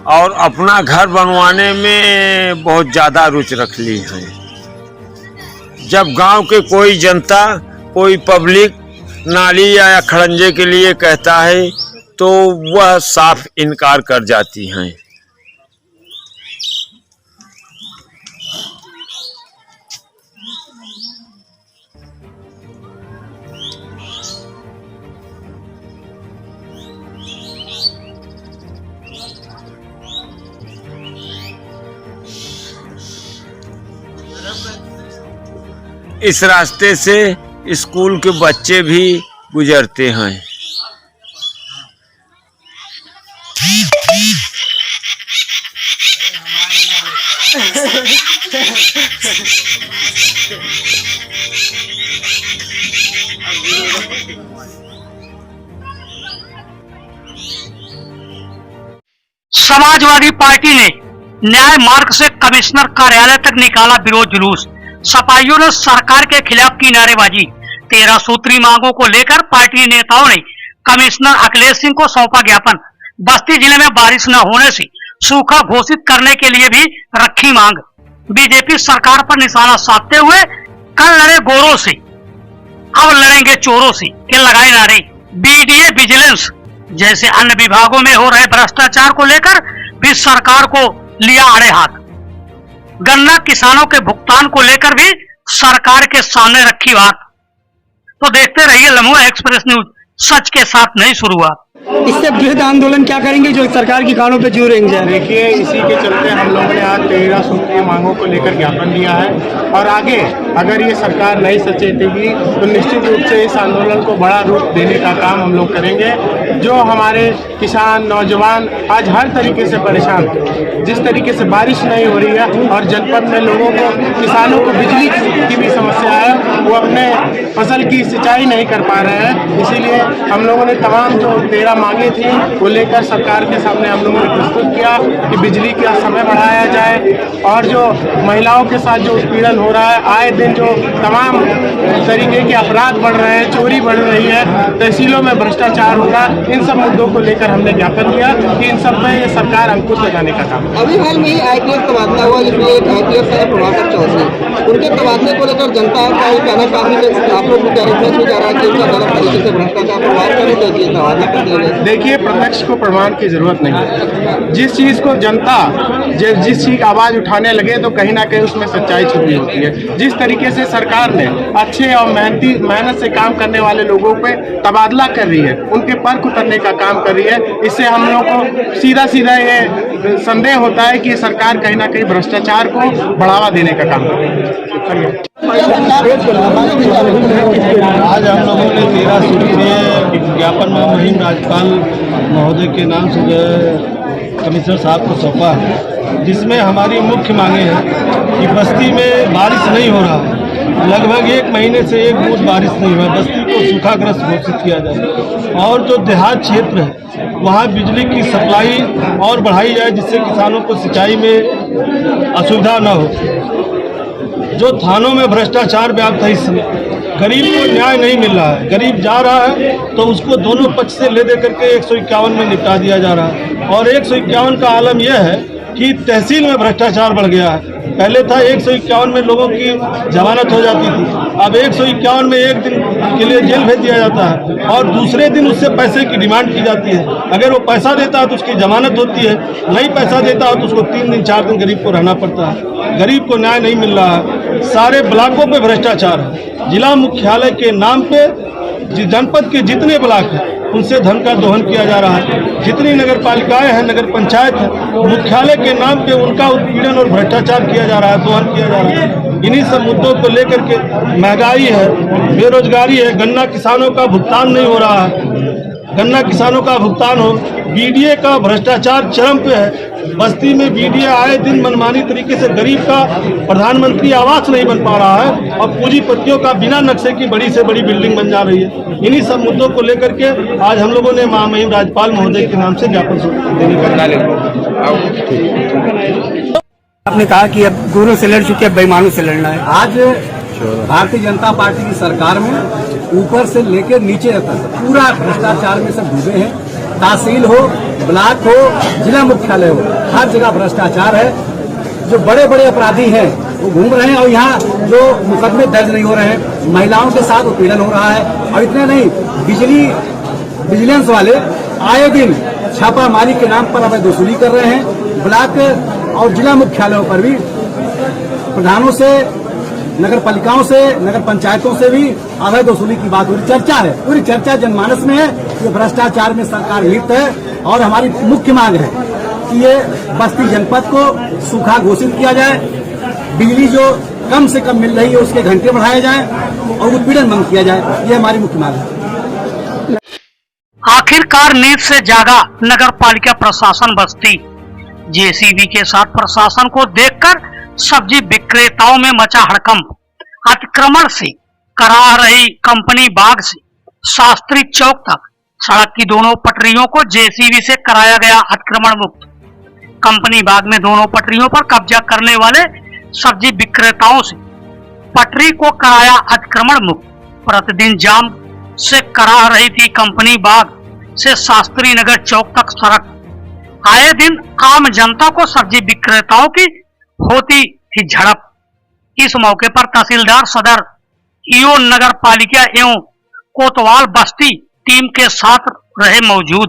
और अपना घर बनवाने में बहुत ज़्यादा रुचि रख ली है। जब गांव के कोई जनता, कोई पब्लिक नाली या खड़ंजे के लिए कहता है तो वह साफ इनकार कर जाती हैं। इस रास्ते से स्कूल के बच्चे भी गुजरते हैं। समाजवादी पार्टी ने न्याय मार्ग से कमिश्नर कार्यालय तक निकाला विरोध जुलूस। सपाइयों ने सरकार के खिलाफ की नारेबाजी। 13 सूत्री मांगों को लेकर पार्टी नेताओं ने कमिश्नर अखिलेश सिंह को सौंपा ज्ञापन। बस्ती जिले में बारिश न होने से सूखा घोषित करने के लिए भी रखी मांग। बीजेपी सरकार पर निशाना साधते हुए कल लड़े गोरों से अब लड़ेंगे चोरों से के लगाए नारे। बीडीए विजिलेंस जैसे अन्य विभागों में हो रहे भ्रष्टाचार को लेकर भी सरकार को लिया आड़े हाथ। गन्ना किसानों के भुगतान को लेकर भी सरकार के सामने रखी बात। तो देखते रहिए लम्हुआ एक्सप्रेस न्यूज, सच के साथ नई शुरुआत। इससे बृहद आंदोलन क्या करेंगे जो सरकार की कानों पे क्यों रहेंगे? देखिए, इसी के चलते हम लोगों ने आज 13 सूत्रीय मांगों को लेकर ज्ञापन दिया है और आगे अगर ये सरकार नहीं सचेतेगी तो निश्चित रूप से इस आंदोलन को बड़ा रूप देने का काम हम लोग करेंगे। जो हमारे किसान नौजवान आज हर तरीके से परेशान, जिस तरीके से बारिश नहीं हो रही है और जनपद में लोगों को, किसानों को बिजली की भी समस्या है, वो अपने फसल की सिंचाई नहीं कर पा रहे हैं। इसीलिए हम लोगों ने तमाम जो 13 मांगे थी वो लेकर सरकार के सामने हम लोगों ने प्रस्तुत किया कि बिजली का समय बढ़ाया जाए और जो महिलाओं के साथ जो उत्पीड़न हो रहा है, आए दिन जो तमाम तरीके के अपराध बढ़ रहे हैं, चोरी बढ़ रही है, तहसीलों में भ्रष्टाचार हो रहा है, इन सब मुद्दों को लेकर हमने ज्ञापन दिया कि इन सब में ये सरकार अंकुश लगाने का काम। अभी हाल में ही IPS तबादला हुआ जिसमें एक IPS है प्रभाकर चौधरी, उनके तबादले को लेकर जनता का ये कहना चाहती है, आप लोग को क्या रिफ्लेक्स हो जा रहा है कि उनका गलत तरीके से भ्रष्टाचार प्रभाव करे तो ये तबादला कर दिया गया? देखिए, प्रत्यक्ष को प्रमाण की जरूरत नहीं है। जिस चीज को जनता जिस चीज आवाज उठाने लगे तो कहीं ना कहीं उसमें सच्चाई छुपी होती है। जिस तरीके से सरकार ने अच्छे और मेहनत से काम करने वाले लोगों पे तबादला कर रही है, उनके पर उतरने का काम कर रही है, इससे हम लोग को सीधा सीधा ये संदेह होता है कि सरकार कहीं ना कहीं भ्रष्टाचार को बढ़ावा देने का काम कर रही है। आज हम लोगों ने 13 सूत्रीय ज्ञापन मुहिम राज्यपाल महोदय के नाम से कमिश्नर साहब को सौंपा है, जिसमें हमारी मुख्य मांगे हैं कि बस्ती में बारिश नहीं हो रहा, लगभग 1 महीने से एक बूंद बारिश नहीं हुआ। बस्ती को सूखाग्रस्त घोषित किया जाए और जो देहात क्षेत्र है वहाँ बिजली की सप्लाई और बढ़ाई जाए, जिससे किसानों को सिंचाई में असुविधा न हो। जो थानों में भ्रष्टाचार व्याप्त है, इस समय गरीब को न्याय नहीं मिल रहा है। गरीब जा रहा है तो उसको दोनों पक्ष से ले दे करके 151 में निपटा दिया जा रहा है। और 151 का आलम यह है कि तहसील में भ्रष्टाचार बढ़ गया है। पहले था 151 में लोगों की जमानत हो जाती थी, अब 151 में एक दिन के लिए जेल भेज दिया जाता है और दूसरे दिन उससे पैसे की डिमांड की जाती है। अगर वो पैसा देता है तो उसकी जमानत होती है, नहीं पैसा देता है तो उसको 3 दिन 4 दिन गरीब को रहना पड़ता है। गरीब को न्याय नहीं मिल रहा है। सारे ब्लॉकों पे भ्रष्टाचार है। जिला मुख्यालय के नाम पे जनपद के जितने ब्लॉक हैं उनसे धन का दोहन किया जा रहा है। जितनी नगर पालिकाएं हैं, नगर पंचायत है, मुख्यालय के नाम पे उनका उत्पीड़न और भ्रष्टाचार किया जा रहा है, दोहन किया जा रहा है। इन्हीं सब मुद्दों को लेकर के महंगाई है, बेरोजगारी है, गन्ना किसानों का भुगतान नहीं हो रहा है, गन्ना किसानों का भुगतान हो। बीडीए का भ्रष्टाचार चरम पे है। बस्ती में बीडीए आए दिन मनमानी तरीके से गरीब का प्रधानमंत्री आवास नहीं बन पा रहा है और पूंजीपतियों का बिना नक्शे की बड़ी से बड़ी बिल्डिंग बन जा रही है। इन्हीं सब मुद्दों को लेकर के आज हम लोगों ने महामहिम राज्यपाल महोदय के नाम से ज्ञापन देने का आपने कहा कि अब गोरों से लड़ चुके, अब बेईमानों से लड़ना है। आज भारतीय जनता पार्टी की सरकार में ऊपर से लेकर नीचे तक पूरा भ्रष्टाचार में सब डूबे हैं। तहसील हो, ब्लॉक हो, जिला मुख्यालय हो, हर जगह भ्रष्टाचार है। जो बड़े बड़े अपराधी हैं वो घूम रहे हैं और यहाँ जो मुकदमे दर्ज नहीं हो रहे हैं, महिलाओं के साथ उत्पीड़न हो रहा है। और इतना नहीं, विजिलेंस वाले आए दिन छापामारी के नाम पर अवैध वसूली कर रहे हैं। ब्लॉक और जिला मुख्यालयों पर भी प्रधानों से, नगर पालिकाओं से, नगर पंचायतों से भी अवैध वसूली की बात हो रही। चर्चा है, पूरी चर्चा जनमानस में है कि भ्रष्टाचार में सरकार लिप्त है। और हमारी मुख्य मांग है कि ये बस्ती जनपद को सूखा घोषित किया जाए, बिजली जो कम से कम मिल रही है उसके घंटे बढ़ाए जाए और उत्पीड़न बंद किया जाए। ये हमारी मुख्य मांग है। आखिरकार नींद से जागा नगर पालिका प्रशासन बस्ती। जेसीबी के साथ प्रशासन को देखकर सब्जी विक्रेताओं में मचा हड़कंप। अतिक्रमण से करा रही कंपनी बाग से शास्त्री चौक तक सड़क की दोनों पटरियों को जेसीबी से कराया गया अतिक्रमण मुक्त। कंपनी बाग में दोनों पटरियों पर कब्जा करने वाले सब्जी विक्रेताओं से पटरी को कराया अतिक्रमण मुक्त। प्रतिदिन जाम से करा रही थी कंपनी बाग से शास्त्री नगर चौक तक सड़क। आए दिन आम जनता को सब्जी विक्रेताओं की होती थी झड़प। इस मौके पर तहसीलदार सदर, ईओ नगर पालिका एवं कोतवाल बस्ती टीम के साथ रहे मौजूद।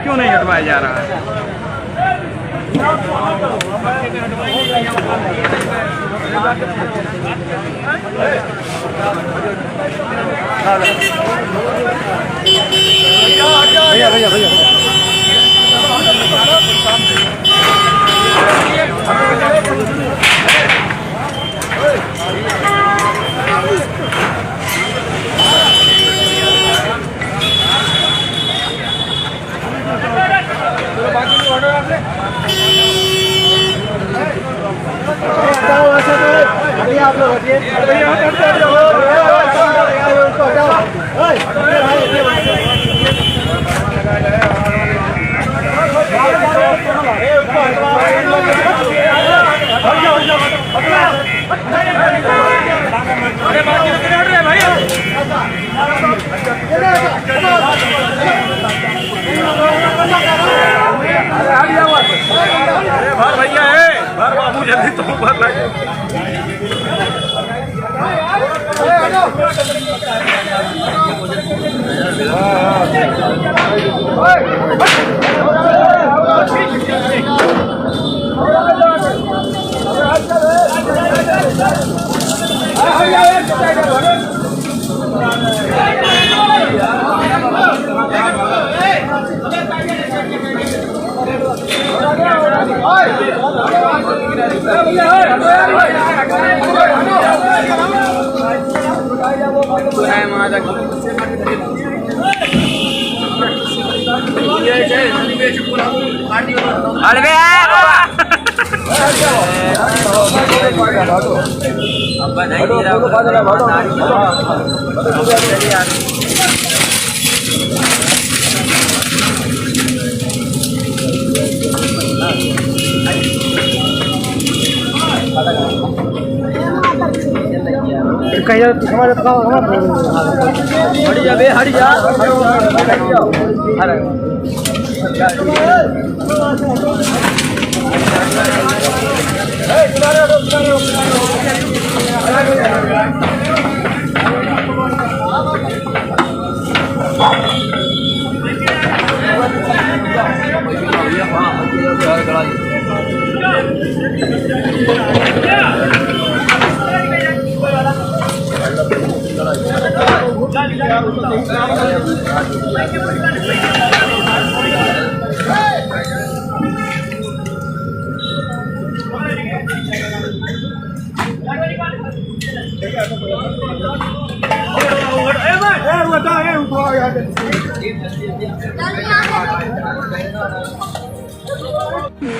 क्यों नहीं हटवाया जा रहा है? भैया आप लोग भैया है बाबू जल्दी तो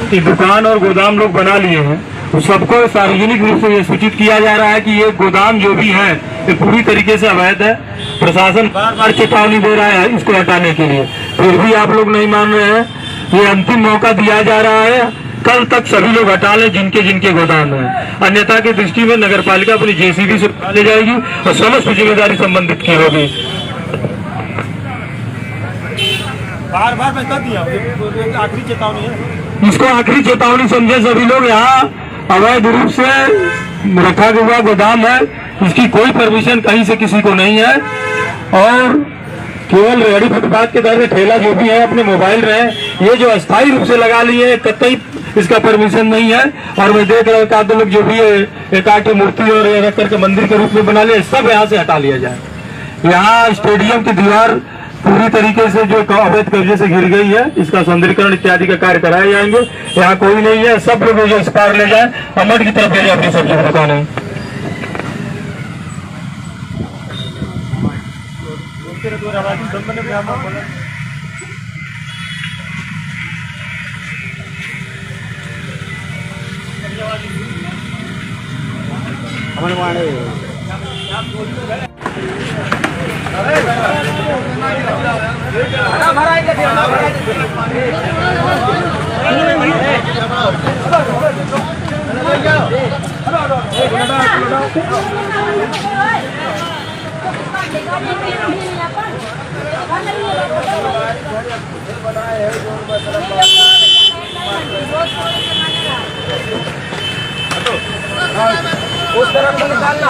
कि दुकान और गोदाम लोग बना लिए हैं, तो सबको सार्वजनिक रूप से ये सूचित किया जा रहा है कि ये गोदाम जो भी है ये पूरी तरीके से अवैध है। प्रशासन बार बार चेतावनी दे रहा है इसको हटाने के लिए, फिर भी आप लोग नहीं मान रहे हैं। ये अंतिम मौका दिया जा रहा है, कल तक सभी लोग हटा लें जिनके जिनके गोदाम है, अन्यथा की दृष्टि में नगर पालिका अपनी JCB से उठा ले जाएगी और समस्त जिम्मेदारी संबंधित की होगी। बार बार बता दिया, आखिरी चेतावनी है, इसको आखिरी चेतावनी समझे सभी लोग। यहाँ अवैध रूप से रखा हुआ गोदाम है, इसकी कोई परमिशन कहीं से किसी को नहीं है और केवल रेहड़ी फुटपाथ के तरह ठेला जो भी है अपने मोबाइल में ये जो अस्थायी रूप से लगा लिए कतई इसका परमिशन नहीं है। और मैं देख रहा हूँ आधे लोग जो भी है एक आके मूर्ति और रख करके मंदिर के रूप में बना लिया, सब यहाँ से हटा लिया जाए। यहाँ स्टेडियम की दीवार पूरी तरीके से जो अवैध कब्जे से घिर गई है, इसका सौंदर्यीकरण इत्यादि का कार्य कराए जाएंगे। यहाँ कोई नहीं है, सब लोग जो इस पार ले जाए अमर की तरफ ले जाए अपनी सब्जी की दुकानें। उस तरफ से निकालना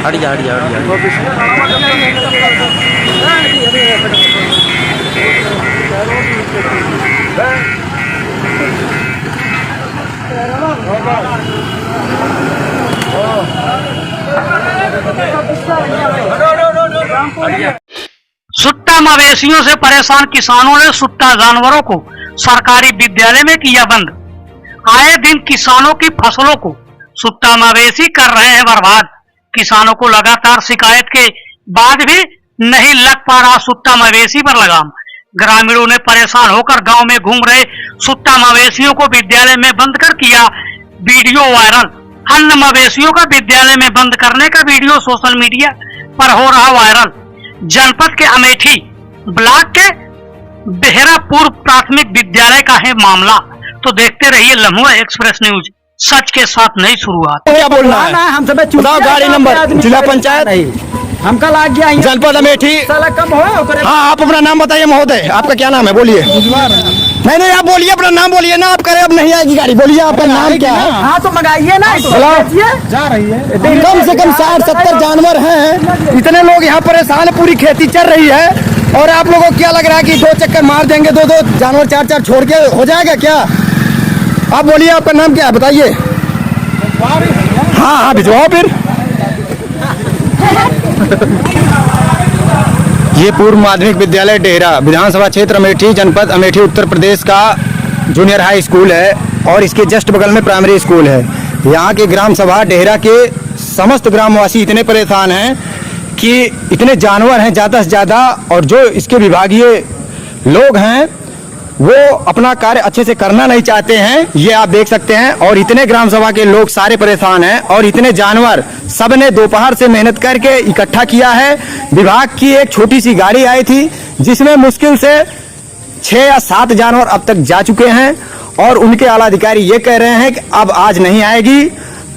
हट जा सुट्टा मवेशियों से परेशान किसानों ने सुट्टा जानवरों को सरकारी विद्यालय में किया बंद। आए दिन किसानों की फसलों को सुट्टा मवेशी कर रहे हैं बर्बाद। किसानों को लगातार शिकायत के बाद भी नहीं लग पा रहा सुट्टा मवेशी पर लगाम। ग्रामीणों ने परेशान होकर गांव में घूम रहे सुट्टा मवेशियों को विद्यालय में बंद कर किया वीडियो वायरल। अन्य मवेशियों का विद्यालय में बंद करने का वीडियो सोशल मीडिया पर हो रहा वायरल। जनपद के अमेठी ब्लॉक के बेहरापुर प्राथमिक विद्यालय का है मामला। तो देखते रहिए लम्हा एक्सप्रेस न्यूज, सच के साथ नई शुरुआत। क्या बोलना है? हम सब चुनाव गाड़ी नंबर जिला पंचायत हम कल आ गया जनपद अमेठी। हाँ, आप अपना नाम बताइए महोदय, आपका क्या नाम है? बोलिए। नहीं, आप बोलिए, अपना नाम बोलिए ना। आप करें अब नहीं आएगी गाड़ी, बोलिए आपका नाम क्या है? हाँ तो मंगाइए ना, जा रही है। कम से कम 60-70 जानवर हैं, इतने लोग यहाँ परेशान, पूरी खेती चल रही है। और आप लोगों को क्या लग रहा है कि 2 चक्कर मार देंगे, 2-2 जानवर 4-4 छोड़ के हो जाएगा क्या? आप बोलिए, आपका नाम क्या है बताइए? हाँ भिजवाओ फिर। ये पूर्व माध्यमिक विद्यालय डेहरा, विधानसभा क्षेत्र अमेठी, जनपद अमेठी, उत्तर प्रदेश का जूनियर हाई स्कूल है और इसके जस्ट बगल में प्राइमरी स्कूल है। यहाँ के ग्राम सभा डेहरा के समस्त ग्रामवासी इतने परेशान हैं कि इतने जानवर हैं ज़्यादा से ज़्यादा, और जो इसके विभागीय लोग हैं वो अपना कार्य अच्छे से करना नहीं चाहते हैं, ये आप देख सकते हैं। और इतने ग्राम सभा के लोग सारे परेशान हैं और इतने जानवर सबने दोपहर से मेहनत करके इकट्ठा किया है। विभाग की एक छोटी सी गाड़ी आई थी जिसमें मुश्किल से 6 या 7 जानवर अब तक जा चुके हैं और उनके आला अधिकारी ये कह रहे हैं कि अब आज नहीं आएगी।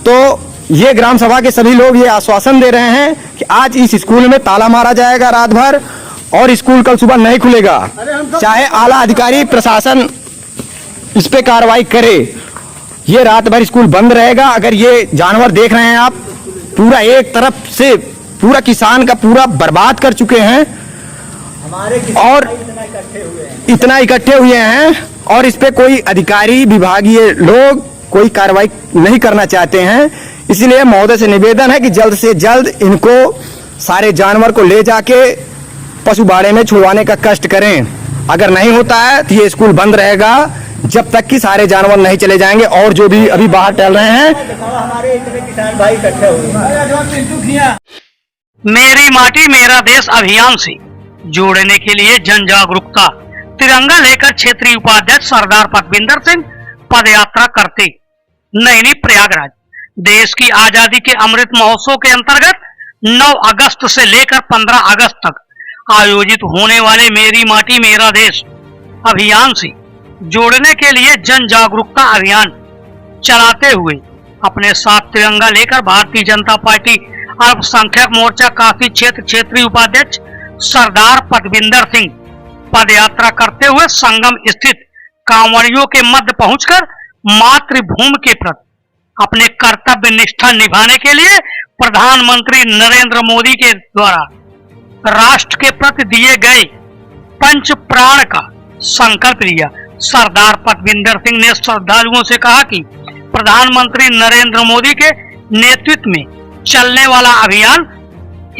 तो ये ग्राम सभा के सभी लोग ये आश्वासन दे रहे हैं कि आज इस स्कूल में ताला मारा जाएगा रात भर और स्कूल कल सुबह नहीं खुलेगा, चाहे आला अधिकारी प्रशासन इस पे कार्रवाई करे। ये रात भर स्कूल बंद रहेगा। अगर ये जानवर देख रहे हैं आप, पूरा एक तरफ से पूरा किसान का पूरा बर्बाद कर चुके हैं और इतना इकट्ठे हुए हैं और इस पे कोई अधिकारी विभागीय लोग कोई कार्रवाई नहीं करना चाहते हैं। इसलिए महोदय से निवेदन है कि जल्द से जल्द इनको सारे जानवर को ले जाके पशु बाड़े में छुड़वाने का कष्ट करें। अगर नहीं होता है तो ये स्कूल बंद रहेगा जब तक कि सारे जानवर नहीं चले जाएंगे। और जो भी अभी बाहर टहल रहे हैं, हमारे इतने किसान भाई इकट्ठे हुए। मेरी माटी मेरा देश अभियान से जोड़ने के लिए जन जागरूकता, तिरंगा लेकर क्षेत्रीय उपाध्यक्ष सरदार पतविंदर सिंह पद यात्रा करते नैनी प्रयागराज। देश की आजादी के अमृत महोत्सव के अंतर्गत 9 अगस्त से लेकर 15 अगस्त तक आयोजित होने वाले मेरी माटी मेरा देश अभियान से जोड़ने के लिए जन जागरूकता अभियान चलाते हुए अपने साथ तिरंगा लेकर भारतीय जनता पार्टी अल्पसंख्यक मोर्चा काफी क्षेत्र क्षेत्रीय उपाध्यक्ष सरदार पतविंदर सिंह पद यात्रा करते हुए संगम स्थित कांवड़ियों के मध्य पहुंचकर मातृभूमि के प्रति अपने कर्तव्य निष्ठा निभाने के लिए प्रधानमंत्री नरेंद्र मोदी के द्वारा राष्ट्र के प्रति दिए गए पंच प्राण का संकल्प लिया। सरदार पतविंदर सिंह ने श्रद्धालुओं से कहा कि प्रधानमंत्री नरेंद्र मोदी के नेतृत्व में चलने वाला अभियान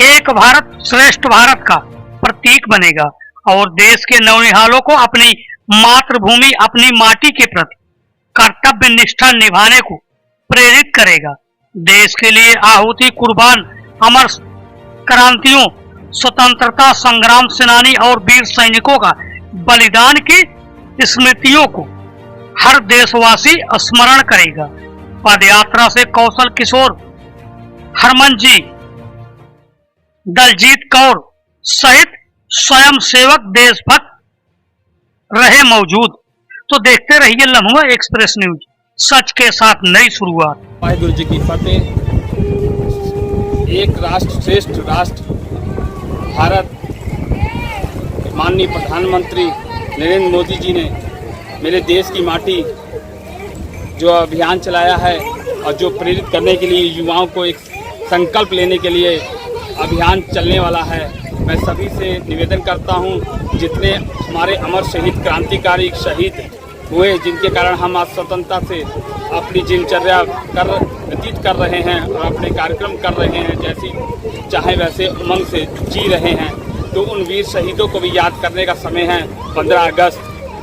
एक भारत श्रेष्ठ भारत का प्रतीक बनेगा और देश के नौनिहालों को अपनी मातृभूमि अपनी माटी के प्रति कर्तव्य निष्ठा निभाने को प्रेरित करेगा। देश के लिए आहुति कुर्बान अमर क्रांतियों, स्वतंत्रता संग्राम सेनानी और वीर सैनिकों का बलिदान की स्मृतियों को हर देशवासी स्मरण करेगा। पदयात्रा से कौशल किशोर, हरमन जी, दलजीत कौर सहित स्वयं सेवक देशभक्त रहे मौजूद। तो देखते रहिए लम्हा एक्सप्रेस न्यूज, सच के साथ नई शुरुआत। वाहिगुरु जी की फतेह। एक राष्ट्र श्रेष्ठ राष्ट्र भारत, माननीय प्रधानमंत्री नरेंद्र मोदी जी ने मेरे देश की माटी जो अभियान चलाया है और जो प्रेरित करने के लिए युवाओं को एक संकल्प लेने के लिए अभियान चलने वाला है, मैं सभी से निवेदन करता हूं, जितने हमारे अमर शहीद क्रांतिकारी शहीद हुए, जिनके कारण हम आज स्वतंत्रता से अपनी दिनचर्या व्यतीत कर रहे हैं और अपने कार्यक्रम कर रहे हैं, जैसी चाहे वैसे उमंग से जी रहे हैं, तो उन वीर शहीदों को भी याद करने का समय है 15 अगस्त।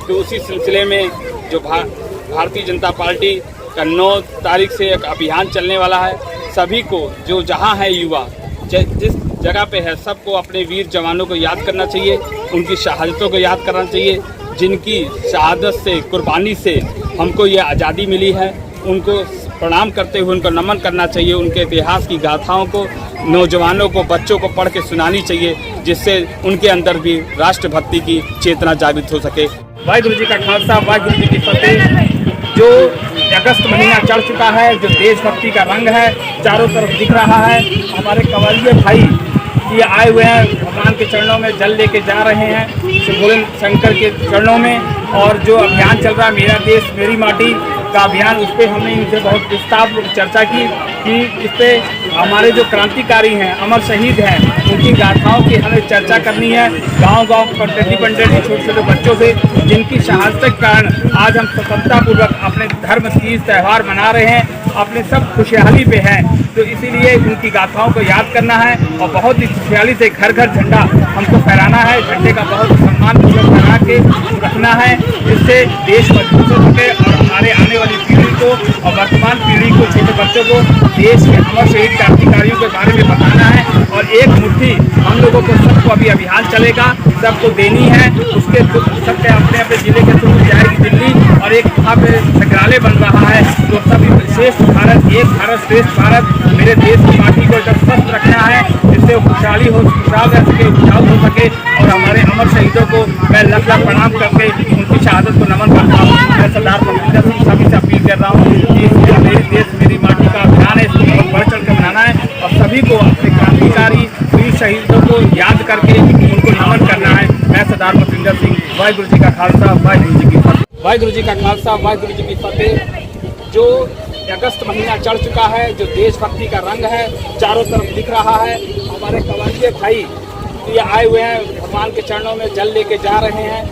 तो उसी सिलसिले में जो भारतीय जनता पार्टी का 9 तारीख से एक अभियान चलने वाला है, सभी को जो जहां है युवा जिस जगह पे है, सबको अपने वीर जवानों को याद करना चाहिए, उनकी शहादतों को याद करना चाहिए, जिनकी शहादत से, कुर्बानी से हमको ये आज़ादी मिली है। उनको प्रणाम करते हुए उनको नमन करना चाहिए। उनके इतिहास की गाथाओं को नौजवानों को, बच्चों को पढ़ के सुनानी चाहिए, जिससे उनके अंदर भी राष्ट्रभक्ति की चेतना जागृत हो सके। वाहिगुरु जी का खालसा, वाहिगुरु जी की फतेह। जो अगस्त महीना चढ़ चुका है, जो देशभक्ति का रंग है चारों तरफ दिख रहा है। हमारे कवलिये भाई ये आए हुए हैं, भगवान के चरणों में जल लेके जा रहे हैं, भोले शंकर के चरणों में। और जो अभियान चल रहा है मेरा देश मेरी माटी, का अभियान, उस पर हमने इनसे बहुत विस्तार चर्चा की कि इस पे हमारे जो क्रांतिकारी हैं, अमर शहीद हैं, उनकी गाथाओं की हमें चर्चा करनी है। गांव-गांव पंडित छोटे छोटे बच्चों से, जिनकी शहादत के कारण आज हम स्वतंत्रतापूर्वक अपने धर्म तीज त्यौहार मना रहे हैं, अपने सब खुशहाली पे हैं। तो इसीलिए उनकी गाथाओं को याद करना है और बहुत ही खुशहाली से घर घर झंडा हमको फहराना है। झंडे का बहुत सम्मानपूर्वक फहरा के रखना है, जिससे देश मजबूत हो सके और हमारे आने वाली पीढ़ी को और वर्तमान पीढ़ी को, छोटे बच्चों को देश के अमर शहीद क्रांतिकारियों के बारे में बताना है। और एक मुट्ठी हम लोगों को सबको अभी अभियान चलेगा, सबको देनी है। उसके सबके अपने अपने जिले के थ्रू जाएगी दिल्ली, और एक वहाँ पे संग्रहालय बन रहा है। तो सभी श्रेष्ठ भारत, एक भारत श्रेष्ठ भारत, मेरे देश की माटी को एकदम स्वस्थ रखना है, जिससे वो खुशहाली हो, खुशहाल रह सके, उपजाऊ हो सके। और हमारे अमर शहीदों को मैं लाख लाख प्रणाम करके उनकी शहादत को नमन करता हूँ। मैं सरदार पटेल सिंह सभी से अपील कर रहा हूँ कि मेरी देश मेरी माटी का अभियान है, इसको बहुत बढ़ चढ़ कर मनाना है और सभी को अपने क्रांतिकारी वीर शहीदों को याद करके उनको नमन करना है। मैं सरदार पटेल सिंह, वाहिगुरु जी का खालसा, वाहिगुरु जी की फतेह। वाहिगुरु जी का खालसा, वाहिगुरु जी की फतेह। जो अगस्त महीना चढ़ चुका है, जो देशभक्ति का रंग है चारों तरफ दिख रहा है। हमारे कवालिये भाई ये आए हुए हैं, भगवान के चरणों में जल लेके जा रहे हैं,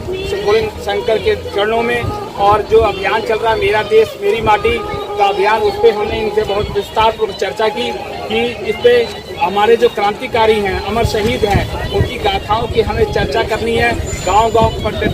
शंकर के चरणों में। और जो अभियान चल रहा है मेरा देश मेरी माटी का अभियान, उस पर हमने इनसे बहुत विस्तारपूर्वक चर्चा की कि इस पर हमारे जो क्रांतिकारी हैं, अमर शहीद हैं, उनकी गाथाओं की हमें चर्चा करनी है। गांव-गांव पंडित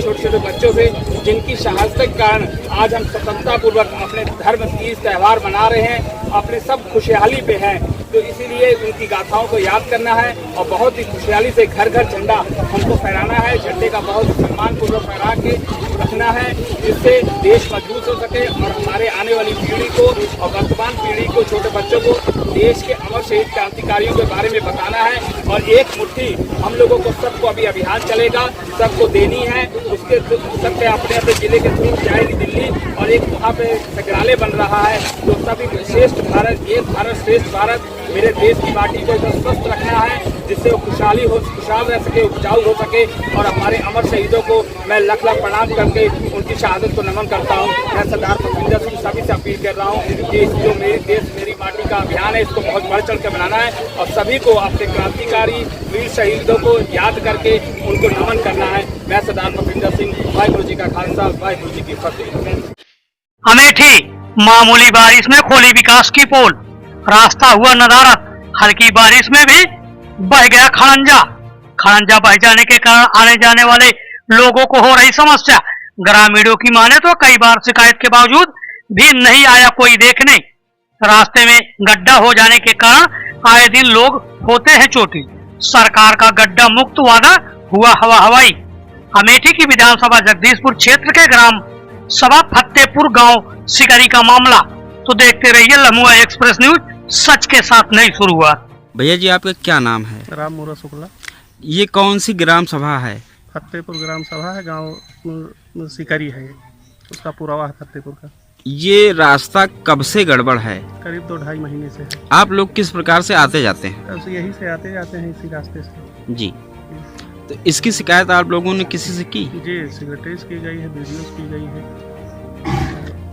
छोटे छोटे बच्चों से, जिनकी शहादत के कारण आज हम स्वतंत्रतापूर्वक अपने धर्म तीज त्यौहार मना रहे हैं, अपने सब खुशहाली पे हैं। तो इसीलिए उनकी गाथाओं को याद करना है और बहुत ही खुशहाली से घर घर झंडा हमको फहराना है। झंडे का बहुत सम्मानपूर्वक फहरा के रखना है, जिससे देश मजबूत हो सके और हमारे आने वाली पीढ़ी को और वर्तमान पीढ़ी को, छोटे बच्चों को देश के अमर शहीद क्रांतिकारियों के बारे में बताना है। और एक मुट्ठी हम लोगों को सबको अभी अभियान चलेगा, सबको देनी है। उसके सबके अपने अपने जिले के थ्रू जाएगी दिल्ली, और एक वहाँ पे संग्रहालय बन रहा है। तो सभी श्रेष्ठ भारत, एक भारत श्रेष्ठ भारत, मेरे देश की माटी को एकदम स्वस्थ रखना है, जिससे वो खुशहाली हो, खुशहाल रह सके, उपजाऊ हो सके। और हमारे अमर शहीदों को मैं लाख लाख प्रणाम करके उनकी शहादत को नमन करता हूँ। मैं सरदार पटेल सिंह सभी से अपील कर रहा हूँ कि जो मेरी देश मेरी माटी का अभियान है, इसको बहुत बढ़ चढ़ कर मनाना है और सभी को अपने क्रांतिकारी वीर शहीदों को याद करके उनको नमन करना है। मैं सरदार पटेल सिंह, वाहिगुरु जी का खालसा, वाहिगुरु जी की फतेह। अमेठी मामूली बारिश में खोली विकास की पोल, रास्ता हुआ नदारत। हल्की बारिश में भी बह गया खड़ंजा। खड़ंजा बह जाने के कारण आने जाने वाले लोगों को हो रही समस्या। ग्रामीणों की माने तो कई बार शिकायत के बावजूद भी नहीं आया कोई देखने। रास्ते में गड्ढा हो जाने के कारण आए दिन लोग होते हैं चोटी। सरकार का गड्ढा मुक्त वादा हुआ हवा हवाई। अमेठी की विधानसभा जगदीशपुर क्षेत्र के ग्राम सभा फतेहपुर गांव सिकरी का मामला। तो देखते रहिए लम्हुआ एक्सप्रेस न्यूज, सच के साथ नई शुरुआत। भैया जी आपका क्या नाम है? राम मोरा शुक्ला। ये कौन सी ग्राम सभा है? फतेहपुर ग्राम सभा है, गांव सिकरी है, उसका पुरावा है फतेहपुर का। ये रास्ता कब से गड़बड़ है? करीब 2-2.5 महीने से है। आप लोग किस प्रकार से आते जाते हैं? तो यही से आते जाते हैं, इसी रास्ते से जी। तो इसकी शिकायत आप लोगों ने किसी से की? जी, सिक्रेटरीज की गई है, वीडियोस की गई है।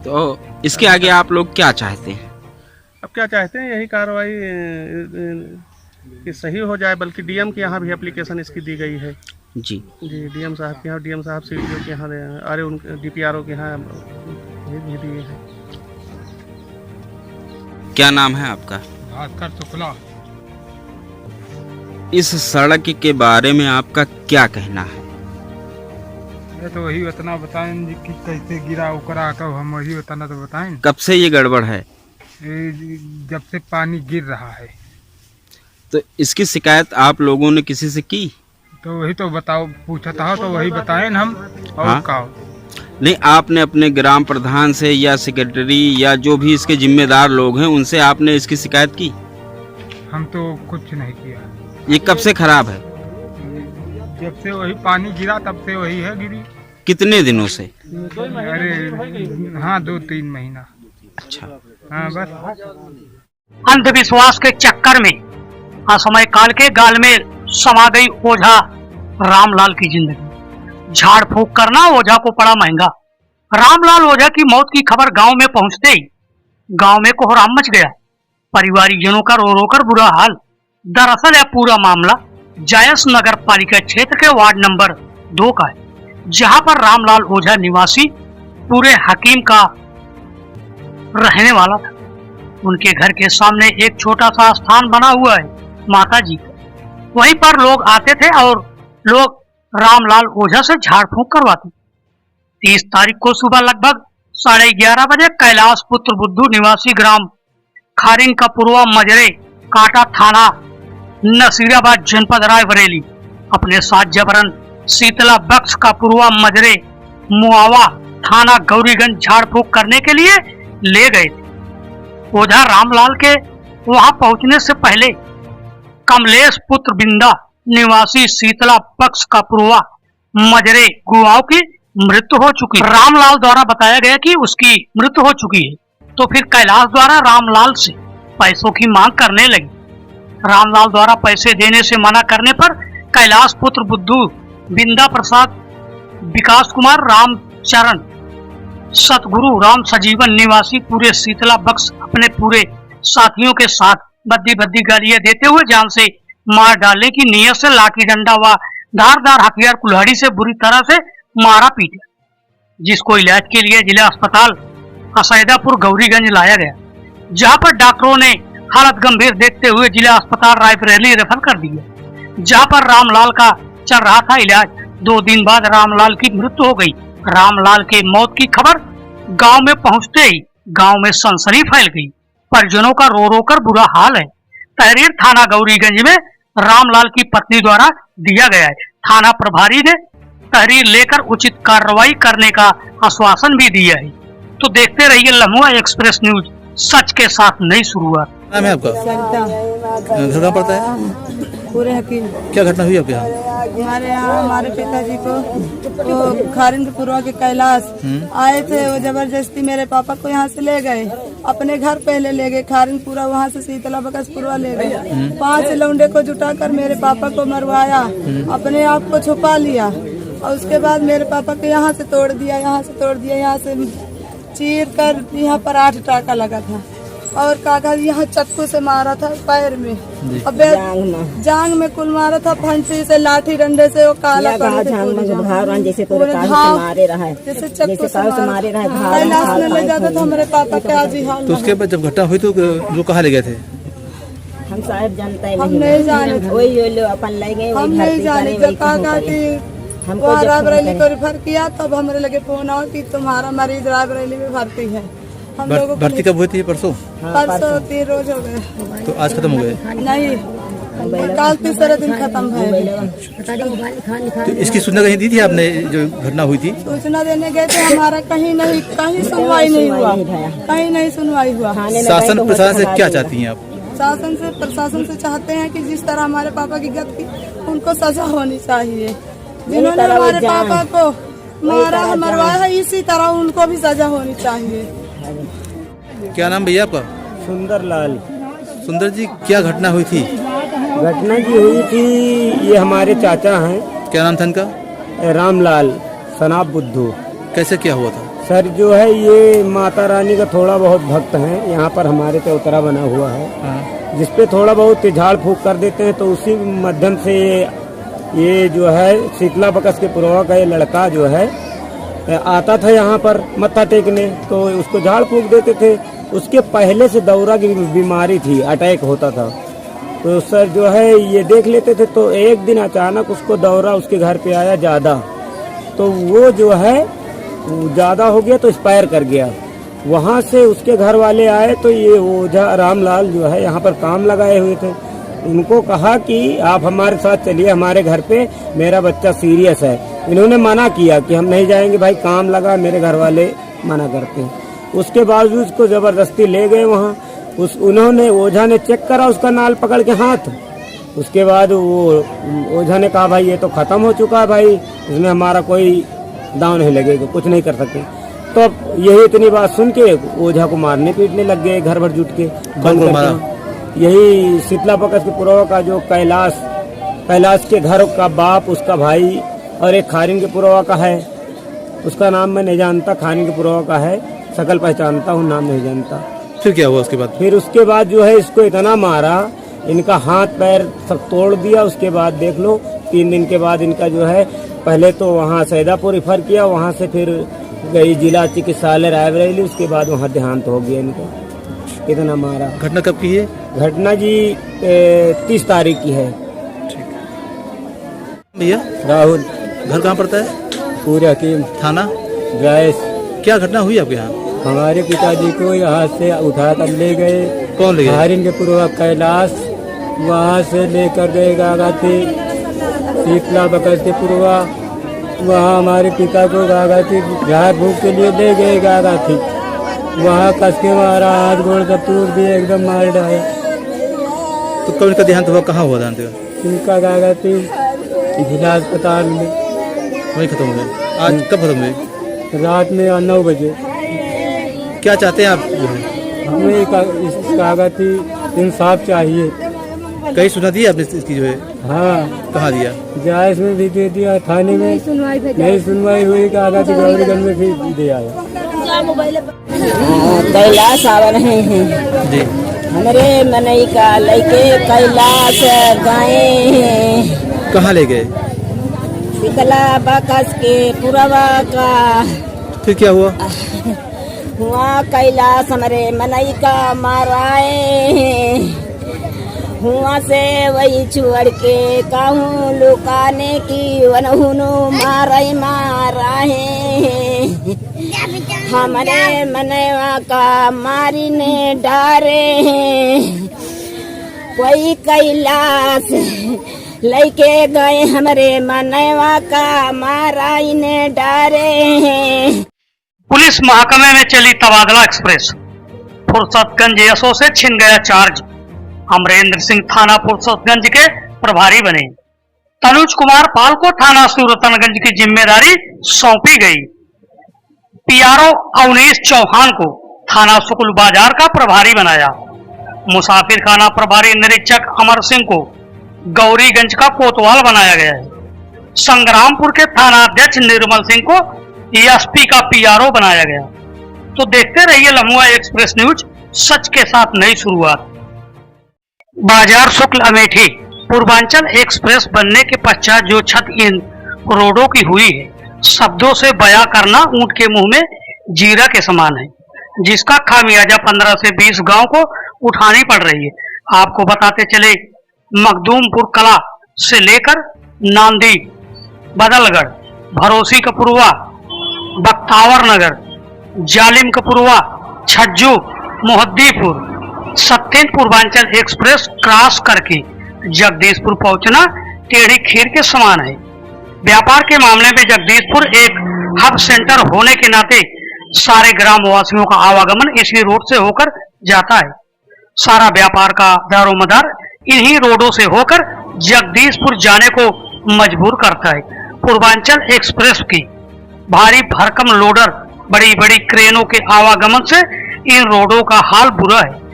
तो इसके आगे आप लोग क्या चाहते हैं? अब क्या चाहते हैं, यही कार्रवाई कि सही हो जाए। बल्कि डीएम के यहाँ भी एप्लीकेशन इसकी दी गई है। जी डीएम साहब के यहाँ, डीएम साहब सीडीओ के यहाँ, अरे उन डीपीआरओ के यहाँ भेज दिए हैं। क्या नाम है आपका? भास्कर शुक्ला। इस सड़क के बारे में आपका क्या कहना है? मैं तो वही उतना बताएं कि कैसे गिरा उकरा, कब हम वही उतना तो बताएं। कब से ये गड़बड़ है? जब से पानी गिर रहा है। तो इसकी शिकायत आप लोगों ने किसी से की? तो वही तो बताओ, पूछा था तो वही बताएं हम। और हाँ? कहो नहीं, आपने अपने ग्राम प्रधान से या सेक्रेटरी या जो भी इसके जिम्मेदार लोग हैं उनसे आपने इसकी शिकायत की? हम तो कुछ नहीं किया। ये कब से खराब है? जब से वही पानी गिरा तब से वही है गिरी। कितने दिनों से? अरे हाँ, 2-3 महीना। अच्छा हाँ बस। अंधविश्वास के चक्कर में असमय काल के गाल में समा गई ओझा रामलाल की जिंदगी। झाड़ फूक करना ओझा को पड़ा महंगा। रामलाल ओझा की मौत की खबर गांव में पहुंचते ही गांव में कोहराम मच गया। परिवारजनों का रो रो कर बुरा हाल। दरअसल यह पूरा मामला जायस नगर पालिका क्षेत्र के वार्ड नंबर 2 का है, जहां पर रामलाल ओझा निवासी पूरे हकीम का रहने वाला था। उनके घर के सामने एक छोटा सा स्थान बना हुआ है माता जी का। वहीं पर लोग आते थे और लोग रामलाल ओझा से झाड़ फूंक करवाते। 30 तारीख को सुबह लगभग 11:30 बजे कैलाश पुत्र बुद्धू निवासी ग्राम खारिंग का पूर्वा मजरे काटा थाना नसीराबाद जनपद रायबरेली अपने साथ जबरन शीतला बख्श का पूर्वा मजरे मुआवा थाना गौरीगंज झाड़ फूंक करने के लिए ले गए थे। ओझा रामलाल के वहां पहुंचने से पहले कमलेश पुत्र बिंदा निवासी शीतला बख्श का पूर्वा मजरे गुआओं की मृत्यु हो चुकी। रामलाल द्वारा बताया गया कि उसकी मृत्यु हो चुकी है, तो फिर कैलाश द्वारा रामलाल से पैसों की मांग करने लगी। रामलाल द्वारा पैसे देने से मना करने पर कैलाश पुत्र बुद्धू बिंदा प्रसाद विकास कुमार रामचरण सतगुरु राम सजीवन निवासी पूरे शीतला बख्श अपने पूरे साथियों के साथ बद्दी गालियां देते हुए जान से मार डालने की नीयत से लाठी डंडा व धारदार हथियार कुल्हाड़ी से बुरी तरह से मारा पीटा, जिसको इलाज के लिए जिला अस्पताल असैदापुर गौरीगंज लाया गया, जहां पर डॉक्टरों ने हालत गंभीर देखते हुए जिला अस्पताल रायबरेली रेफर कर दिया, जहां पर रामलाल का चल रहा था इलाज। 2 दिन बाद रामलाल की मृत्यु हो गई। रामलाल के मौत की खबर गांव में पहुंचते ही गांव में सनसनी फैल गई। परिजनों का रो रो कर बुरा हाल है। तहरीर थाना गौरीगंज में रामलाल की पत्नी द्वारा दिया गया है। थाना प्रभारी ने तहरीर लेकर उचित कार्रवाई करने का आश्वासन भी दिया है। तो देखते रहिए लम्हा एक्सप्रेस न्यूज, सच के साथ नई शुरुआत। नाम है आपका? घर कहाँ पड़ता है? पूरे हकीम। क्या घटना हुई आपके यहाँ? हमारे यहाँ हमारे पिताजी को वो खारिंदपुरवा के कैलाश आए थे, वो जबरदस्ती मेरे पापा को यहाँ से ले गए, अपने घर पहले ले गए खारिंदपुरा, वहाँ से शीतला बकसपुरवा ले गए। 5 लौंडे को जुटाकर मेरे पापा को मरवाया, अपने आप को छुपा लिया और उसके बाद मेरे पापा को यहाँ से तोड़ दिया, यहाँ से चीर कर यहाँ पर 8 टाका लगा था और काका यहाँ चक्कू से मारा था पैर में, अब जांग में कुल मारा था, फंसी से लाठी डंडे से वो काला जैसे चक्कू से मारे रहा। कैलाश में ले जाता था हमारे पापा के आज ही हाल। तो उसके बाद जब घटना हुई तो जो कहाँ ले गए थे? हम साहब जानते हैं, हम नहीं जाने, वही अपन ले गए, हम नहीं जाने। जब काका की वो रायबरेली को रिफर किया तब हमारे लगे फोन आओ कि तुम्हारा मरीज रायबरेली में भर्ती है। हम लोग भर्ती कब हुई थी? परसों 3 रोज हो गए। तो आज खत्म हो गए? नहीं, कल 3रे दिन खत्म है। तो इसकी सूचना कहीं दी थी आपने जो घटना हुई थी? सूचना देने गए थे, हमारा कहीं सुनवाई नहीं हुआ, कहीं नहीं सुनवाई हुआ। शासन प्रशासन से क्या चाहती हैं आप? प्रशासन से चाहते हैं कि जिस तरह हमारे पापा की गत की उनको सजा होनी चाहिए। जिन्होंने हमारे पापा को मारा मरवाया है, इसी तरह उनको भी सजा होनी चाहिए। क्या नाम भैया आपका? सुंदरलाल। सुंदर जी, क्या घटना हुई थी? घटना जी हुई थी, ये हमारे चाचा हैं। क्या नाम था इनका? रामलाल सनाब बुद्धू। कैसे क्या हुआ था? सर जो है ये माता रानी का थोड़ा बहुत भक्त हैं, यहाँ पर हमारे चौतरा बना हुआ है, जिसपे थोड़ा बहुत झाड़ फूक कर देते हैं, तो उसी माध्यम से ये जो है शीतला बकस के पुरवा का ये लड़का जो है आता था यहाँ पर मत्था टेकने, तो उसको झाड़ फूक देते थे। उसके पहले से दौरा की बीमारी थी, अटैक होता था, तो सर जो है ये देख लेते थे। तो एक दिन अचानक उसको दौरा उसके घर पे आया ज़्यादा, तो वो जो है ज़्यादा हो गया तो एक्सपायर कर गया। वहाँ से उसके घर वाले आए तो ये ओझा रामलाल जो है यहाँ पर काम लगाए हुए थे, उनको कहा कि आप हमारे साथ चलिए हमारे घर पे, मेरा बच्चा सीरियस है। इन्होंने मना किया कि हम नहीं जाएंगे भाई, काम लगा, मेरे घर वाले मना करते हैं। उसके बावजूद उसको जबरदस्ती ले गए वहाँ। उन्होंने ओझा ने चेक करा उसका नाल पकड़ के हाथ। उसके बाद वो ओझा ने कहा भाई ये तो खत्म हो चुका है भाई, इसमें हमारा कोई दांव नहीं लगेगा, कुछ नहीं कर सकते। तो यही इतनी बात सुन के ओझा को मारने पीटने लग गए, घर भर जुट के। यही शीतला बकस के पुरवा का जो कैलाश के घर का बाप, उसका भाई और एक खारिंग के पुरवा का है, उसका नाम मैं नहीं जानता, खानिकपुरा का है, शकल पहचानता हूँ, नाम नहीं जानता। फिर क्या हुआ उसके बाद? फिर उसके बाद जो है इसको इतना मारा, इनका हाथ पैर सब तोड़ दिया। उसके बाद देख लो 3 दिन के बाद इनका जो है, पहले तो वहाँ सैदापुर रिफर किया, वहाँ से फिर गई जिला चिकित्सालय रायबरेली, उसके बाद वहाँ देहांत हो गया इनका। इतना मारा। घटना कब की है? घटना जी 30 तारीख की है। भैया राहुल। घर कहाँ पड़ता है? पूरे हकीम थाना गैस। क्या घटना हुई आपके यहाँ? हमारे पिताजी को यहाँ से उठा कर ले गए। कौन ले गए? हरिन के पूर्व कैलाश, वहाँ से लेकर गए गागाती शीतला बकरती पूर्वा, वहाँ हमारे पिता को गागाती झाड़ फूक के लिए ले गए गागाती, वहाँ कस के मारा, हाथ गोड़ सब टूट दिए, एकदम मार डाला। तो कब इनका देहांत हुआ? कहाँ हुआ देहांत? इनका गागाती जिला अस्पताल में वही खत्म हुए। आज कब खत्म हुए? रात में 9 बजे। क्या चाहते हैं आप जो है? हमें इस कागती इंसाफ चाहिए। कहीं सुना दिया आपने इसकी जो है? हाँ। कहाँ दिया? जायज में भी दे दिया, थाने में नहीं सुनवाई हुई, कागती गौरीगंज में भी दे आया। कैलाश आवा रहे हैं जी। हमारे मनई का लड़के कैलाश गए। कहाँ ले गए? शीतला बकस के पुरवा का। फिर क्या हुआ? हुआ कैलाश हमारे मनई का माराए, हुआ से वही छोड़ के कहूँ लुकाने की वनहुनु माराए माराए। हमारे मनवा का मारी ने डारे, कोई कैलाश लेके गए हमारे मनवा का माराई ने डारे। पुलिस महकमे में चली तबादला एक्सप्रेस, फुर्सतगंज एसओ से छिन गया चार्ज। अमरेंद्र सिंह थाना फुर्सतगंज के प्रभारी बने। तनुज कुमार पाल को थाना सूरतनगंज की जिम्मेदारी सौंपी गई। पीआरओ अवनीश चौहान को थाना शुक्ल बाजार का प्रभारी बनाया। मुसाफिर खाना प्रभारी निरीक्षक अमर सिंह को गौरीगंज का कोतवाल बनाया गया है। संग्रामपुर के थाना अध्यक्ष निर्मल सिंह को एसपी का पीआरओ बनाया गया। तो देखते रहिए लम्हुआ एक्सप्रेस न्यूज, सच के साथ नई शुरुआत। बाजार शुक्ल अमेठी पूर्वांचल एक्सप्रेस बनने के पश्चात जो छत इन रोडों की हुई है, शब्दों से बयां करना ऊंट के मुंह में जीरा के समान है, जिसका खामियाजा 15 से 20 गांव को उठानी पड़ रही है। आपको बताते चले, मखदूमपुर कला से लेकर नांदी, बदलगढ़, भरोसी कपुरवा, बख्तावर नगर, जालिम कपुरवा, छज्जू, मोहद्दीपुर, सत्येंद्र पूर्वांचल एक्सप्रेस क्रॉस करके जगदीशपुर पहुंचना टेढ़ी खीर के समान है। व्यापार के मामले में जगदीशपुर एक हब सेंटर होने के नाते सारे ग्रामवासियों का आवागमन इसी रोड से होकर जाता है। सारा व्यापार का दारोमदार इन्हीं रोडों से होकर जगदीशपुर जाने को मजबूर करता है। पूर्वांचल एक्सप्रेस की भारी भरकम लोडर, बड़ी बड़ी क्रेनों के आवागमन से इन रोडों का हाल बुरा है।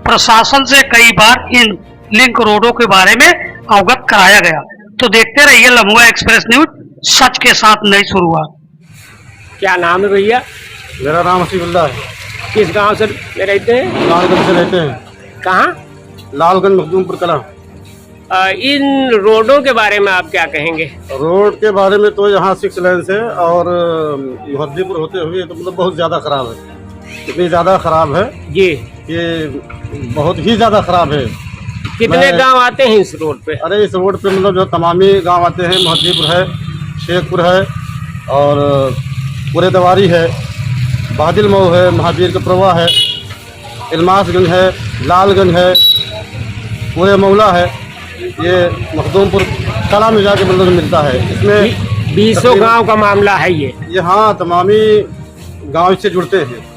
प्रशासन से कई बार इन लिंक रोडों के बारे में अवगत कराया गया। तो देखते रहिए लम्हुआ एक्सप्रेस न्यूज, सच के साथ नई शुरुआत। क्या नाम है भैया? मेरा नाम हसीबुल्ला है। किस गांव से रहते हैं? लालगंज से रहते हैं। कहाँ? लालगंज मखदूमपुर कला। इन रोडों के बारे में आप क्या कहेंगे? रोड के बारे में तो यहाँ 6 लेन से और मुहद्दीपुर होते हुए तो मतलब बहुत ज़्यादा खराब है। इतनी ज़्यादा खराब है जी, ये बहुत ही ज़्यादा खराब है। कितने गांव आते हैं इस रोड पे? अरे इस रोड पे मतलब जो तमामी गांव आते हैं, मुहद्दीपुर है, शेखपुर है और पूरे दवारी है, बादिल मऊ है, महावीर का प्रवा है, इल्मासगंज है, लालगंज है, पूरे मौला है। ये मखदूमपुर कला में जाके मतलब मिलता है। इसमें 20 गांव का मामला है ये। यहाँ तमामी गांव से जुड़ते हैं।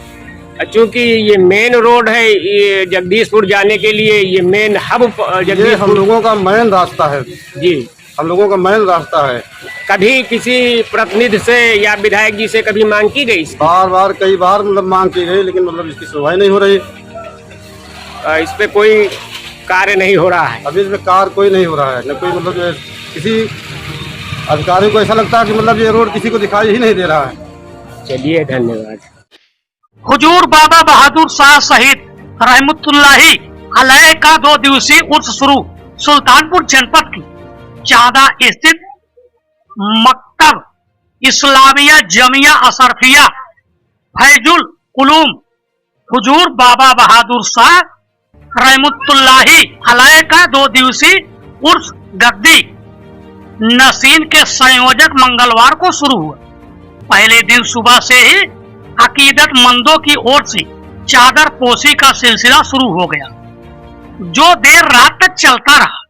चूँकि ये मेन रोड है, ये जगदीशपुर जाने के लिए ये मेन हब ये हम लोगों का मेन रास्ता है जी, हम लोगों का मेन रास्ता है। कभी किसी प्रतिनिधि से या विधायक जी से कभी मांग की गई? बार कई बार मतलब मांग की गई, लेकिन मतलब इसकी सुनवाई नहीं हो रही। इस पे कोई कार्य नहीं हो रहा है। अभी इसमें कार्य कोई नहीं हो रहा है, न कोई मतलब किसी अधिकारियों को ऐसा लगता है कि मतलब ये रोड किसी को दिखाई ही नहीं दे रहा है। चलिए धन्यवाद। हुजूर बाबा बहादुर शाह सहित रहमतुल्लाही अलैह का 2 दिवसीय उर्स शुरू सुल्तानपुर जनपद की चादा स्थित मकतब इस्लामिया जमिया असरफिया फैजुल उलूम हुजूर बाबा बहादुर शाह रहमतुल्लाही अलैह का 2 दिवसीय उर्स गद्दी नसीन के संयोजक मंगलवार को शुरू हुआ। पहले दिन सुबह से ही अकीदतमंदों की ओर से चादर पोशी का सिलसिला शुरू हो गया, जो देर रात तक चलता रहा।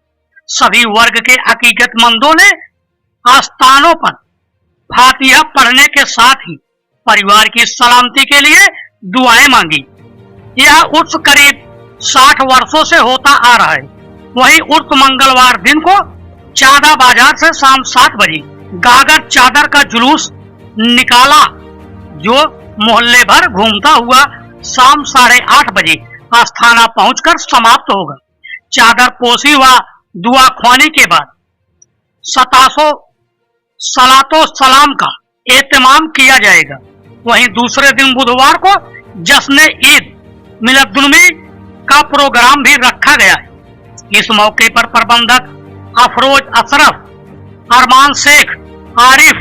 सभी वर्ग के अकीदतमंदों ने आस्थानों पर फातिहा पढ़ने के साथ ही परिवार की सलामती के लिए दुआएं मांगी। यह उर्स करीब 60 वर्षों से होता आ रहा है। वहीं उर्स मंगलवार दिन को चादा बाजार से शाम 7 बजे गागर चादर का जुलूस निकाला, जो मोहल्ले भर घूमता हुआ शाम 8:30 बजे आस्थाना पहुंचकर समाप्त होगा। चादर पोशी व दुआ ख्वानी के बाद सलातो सलाम का एहतमाम किया जाएगा। वहीं दूसरे दिन बुधवार को जश्न ईद मिलादुन्नबी का प्रोग्राम भी रखा गया है। इस मौके पर प्रबंधक अफरोज अशरफ, अरमान शेख, आरिफ,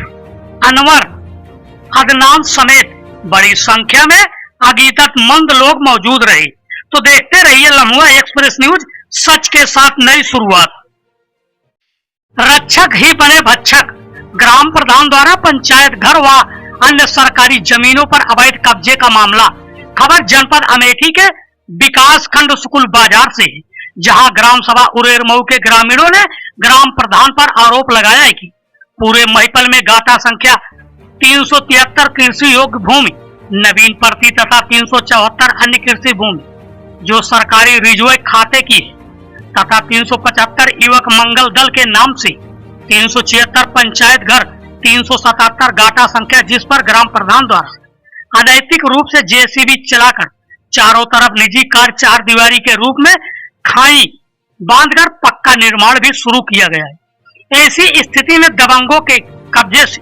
अनवर, अदनान समेत बड़ी संख्या में अकीदतमंद लोग मौजूद रहे। तो देखते रहिए लम्हा एक्सप्रेस न्यूज, सच के साथ नई शुरुआत। रक्षक ही बने भक्षक, ग्राम प्रधान द्वारा पंचायत घर व अन्य सरकारी जमीनों पर अवैध कब्जे का मामला। खबर जनपद अमेठी के विकास खंड स्कूल बाजार से, जहां ग्राम सभा उरेर मऊ के ग्रामीणों ने ग्राम प्रधान पर आरोप लगाया है कि पूरे महिपल में गाता संख्या 373 कृषि योग्य भूमि, नवीन प्रति तथा 374 अन्य कृषि भूमि जो सरकारी रिजवे खाते की है तथा 375 युवक मंगल दल के नाम से 376 पंचायत घर, 377 गाटा संख्या, जिस पर ग्राम प्रधान द्वारा अनैतिक रूप से जेसीबी चलाकर चारों तरफ निजी कार्य 4 दीवारी के रूप में खाई बांधकर पक्का निर्माण भी शुरू किया गया है। ऐसी स्थिति में दबंगों के कब्जे से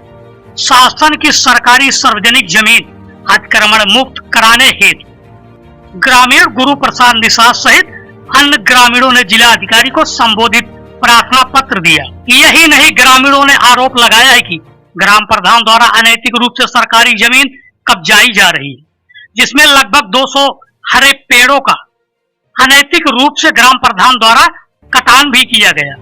शासन की सरकारी सार्वजनिक जमीन अतिक्रमण मुक्त कराने हेतु ग्रामीण गुरु प्रसाद निषाद सहित अन्य ग्रामीणों ने जिला अधिकारी को संबोधित प्रार्थना पत्र दिया। यही नहीं, ग्रामीणों ने आरोप लगाया है कि ग्राम प्रधान द्वारा अनैतिक रूप से सरकारी जमीन कब्जाई जा रही है, जिसमें लगभग 200 हरे पेड़ों का अनैतिक रूप से ग्राम प्रधान द्वारा कटान भी किया गया।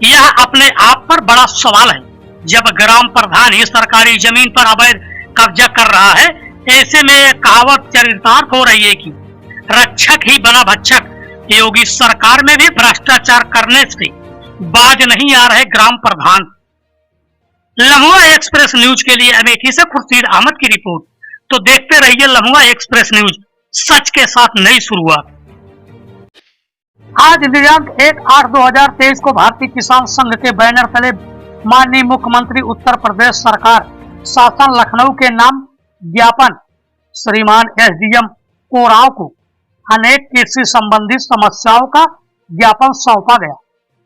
यह अपने आप पर बड़ा सवाल है। जब ग्राम प्रधान ही सरकारी जमीन पर अवैध कब्जा कर रहा है, ऐसे में कहावत चरितार्थ हो रही है कि रक्षक ही बना भक्षक। योगी सरकार में भी भ्रष्टाचार करने से बाज नहीं आ रहे ग्राम प्रधान। लम्हा एक्सप्रेस न्यूज के लिए अमेठी से खुर्शीद अहमद की रिपोर्ट। तो देखते रहिए लम्हा एक्सप्रेस न्यूज, सच के साथ नई शुरुआत। आज दिनांक 1/8/2023 को भारतीय किसान संघ के बैनर तले माननीय मुख्यमंत्री उत्तर प्रदेश सरकार शासन लखनऊ के नाम ज्ञापन श्रीमान एसडीएम कोराव को अनेक कृषि संबंधी समस्याओं का ज्ञापन सौंपा गया।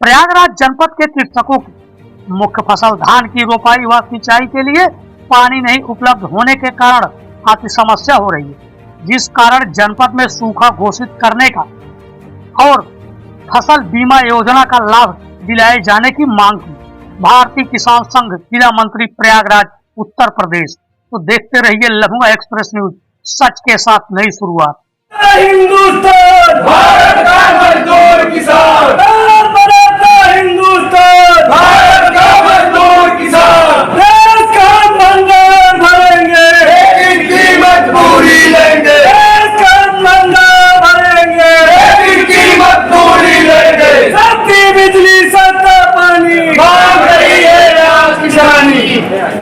प्रयागराज जनपद के कृषकों की मुख्य फसल धान की रोपाई व सिंचाई के लिए पानी नहीं उपलब्ध होने के कारण काफी समस्या हो रही है, जिस कारण जनपद में सूखा घोषित करने का और फसल बीमा योजना का लाभ दिलाए जाने की मांग की। भारतीय किसान संघ जिला मंत्री प्रयागराज उत्तर प्रदेश। तो देखते रहिए लम्हा एक्सप्रेस न्यूज, सच के साथ नई शुरुआत। हिंदुस्तान भारत का मजदूर किसान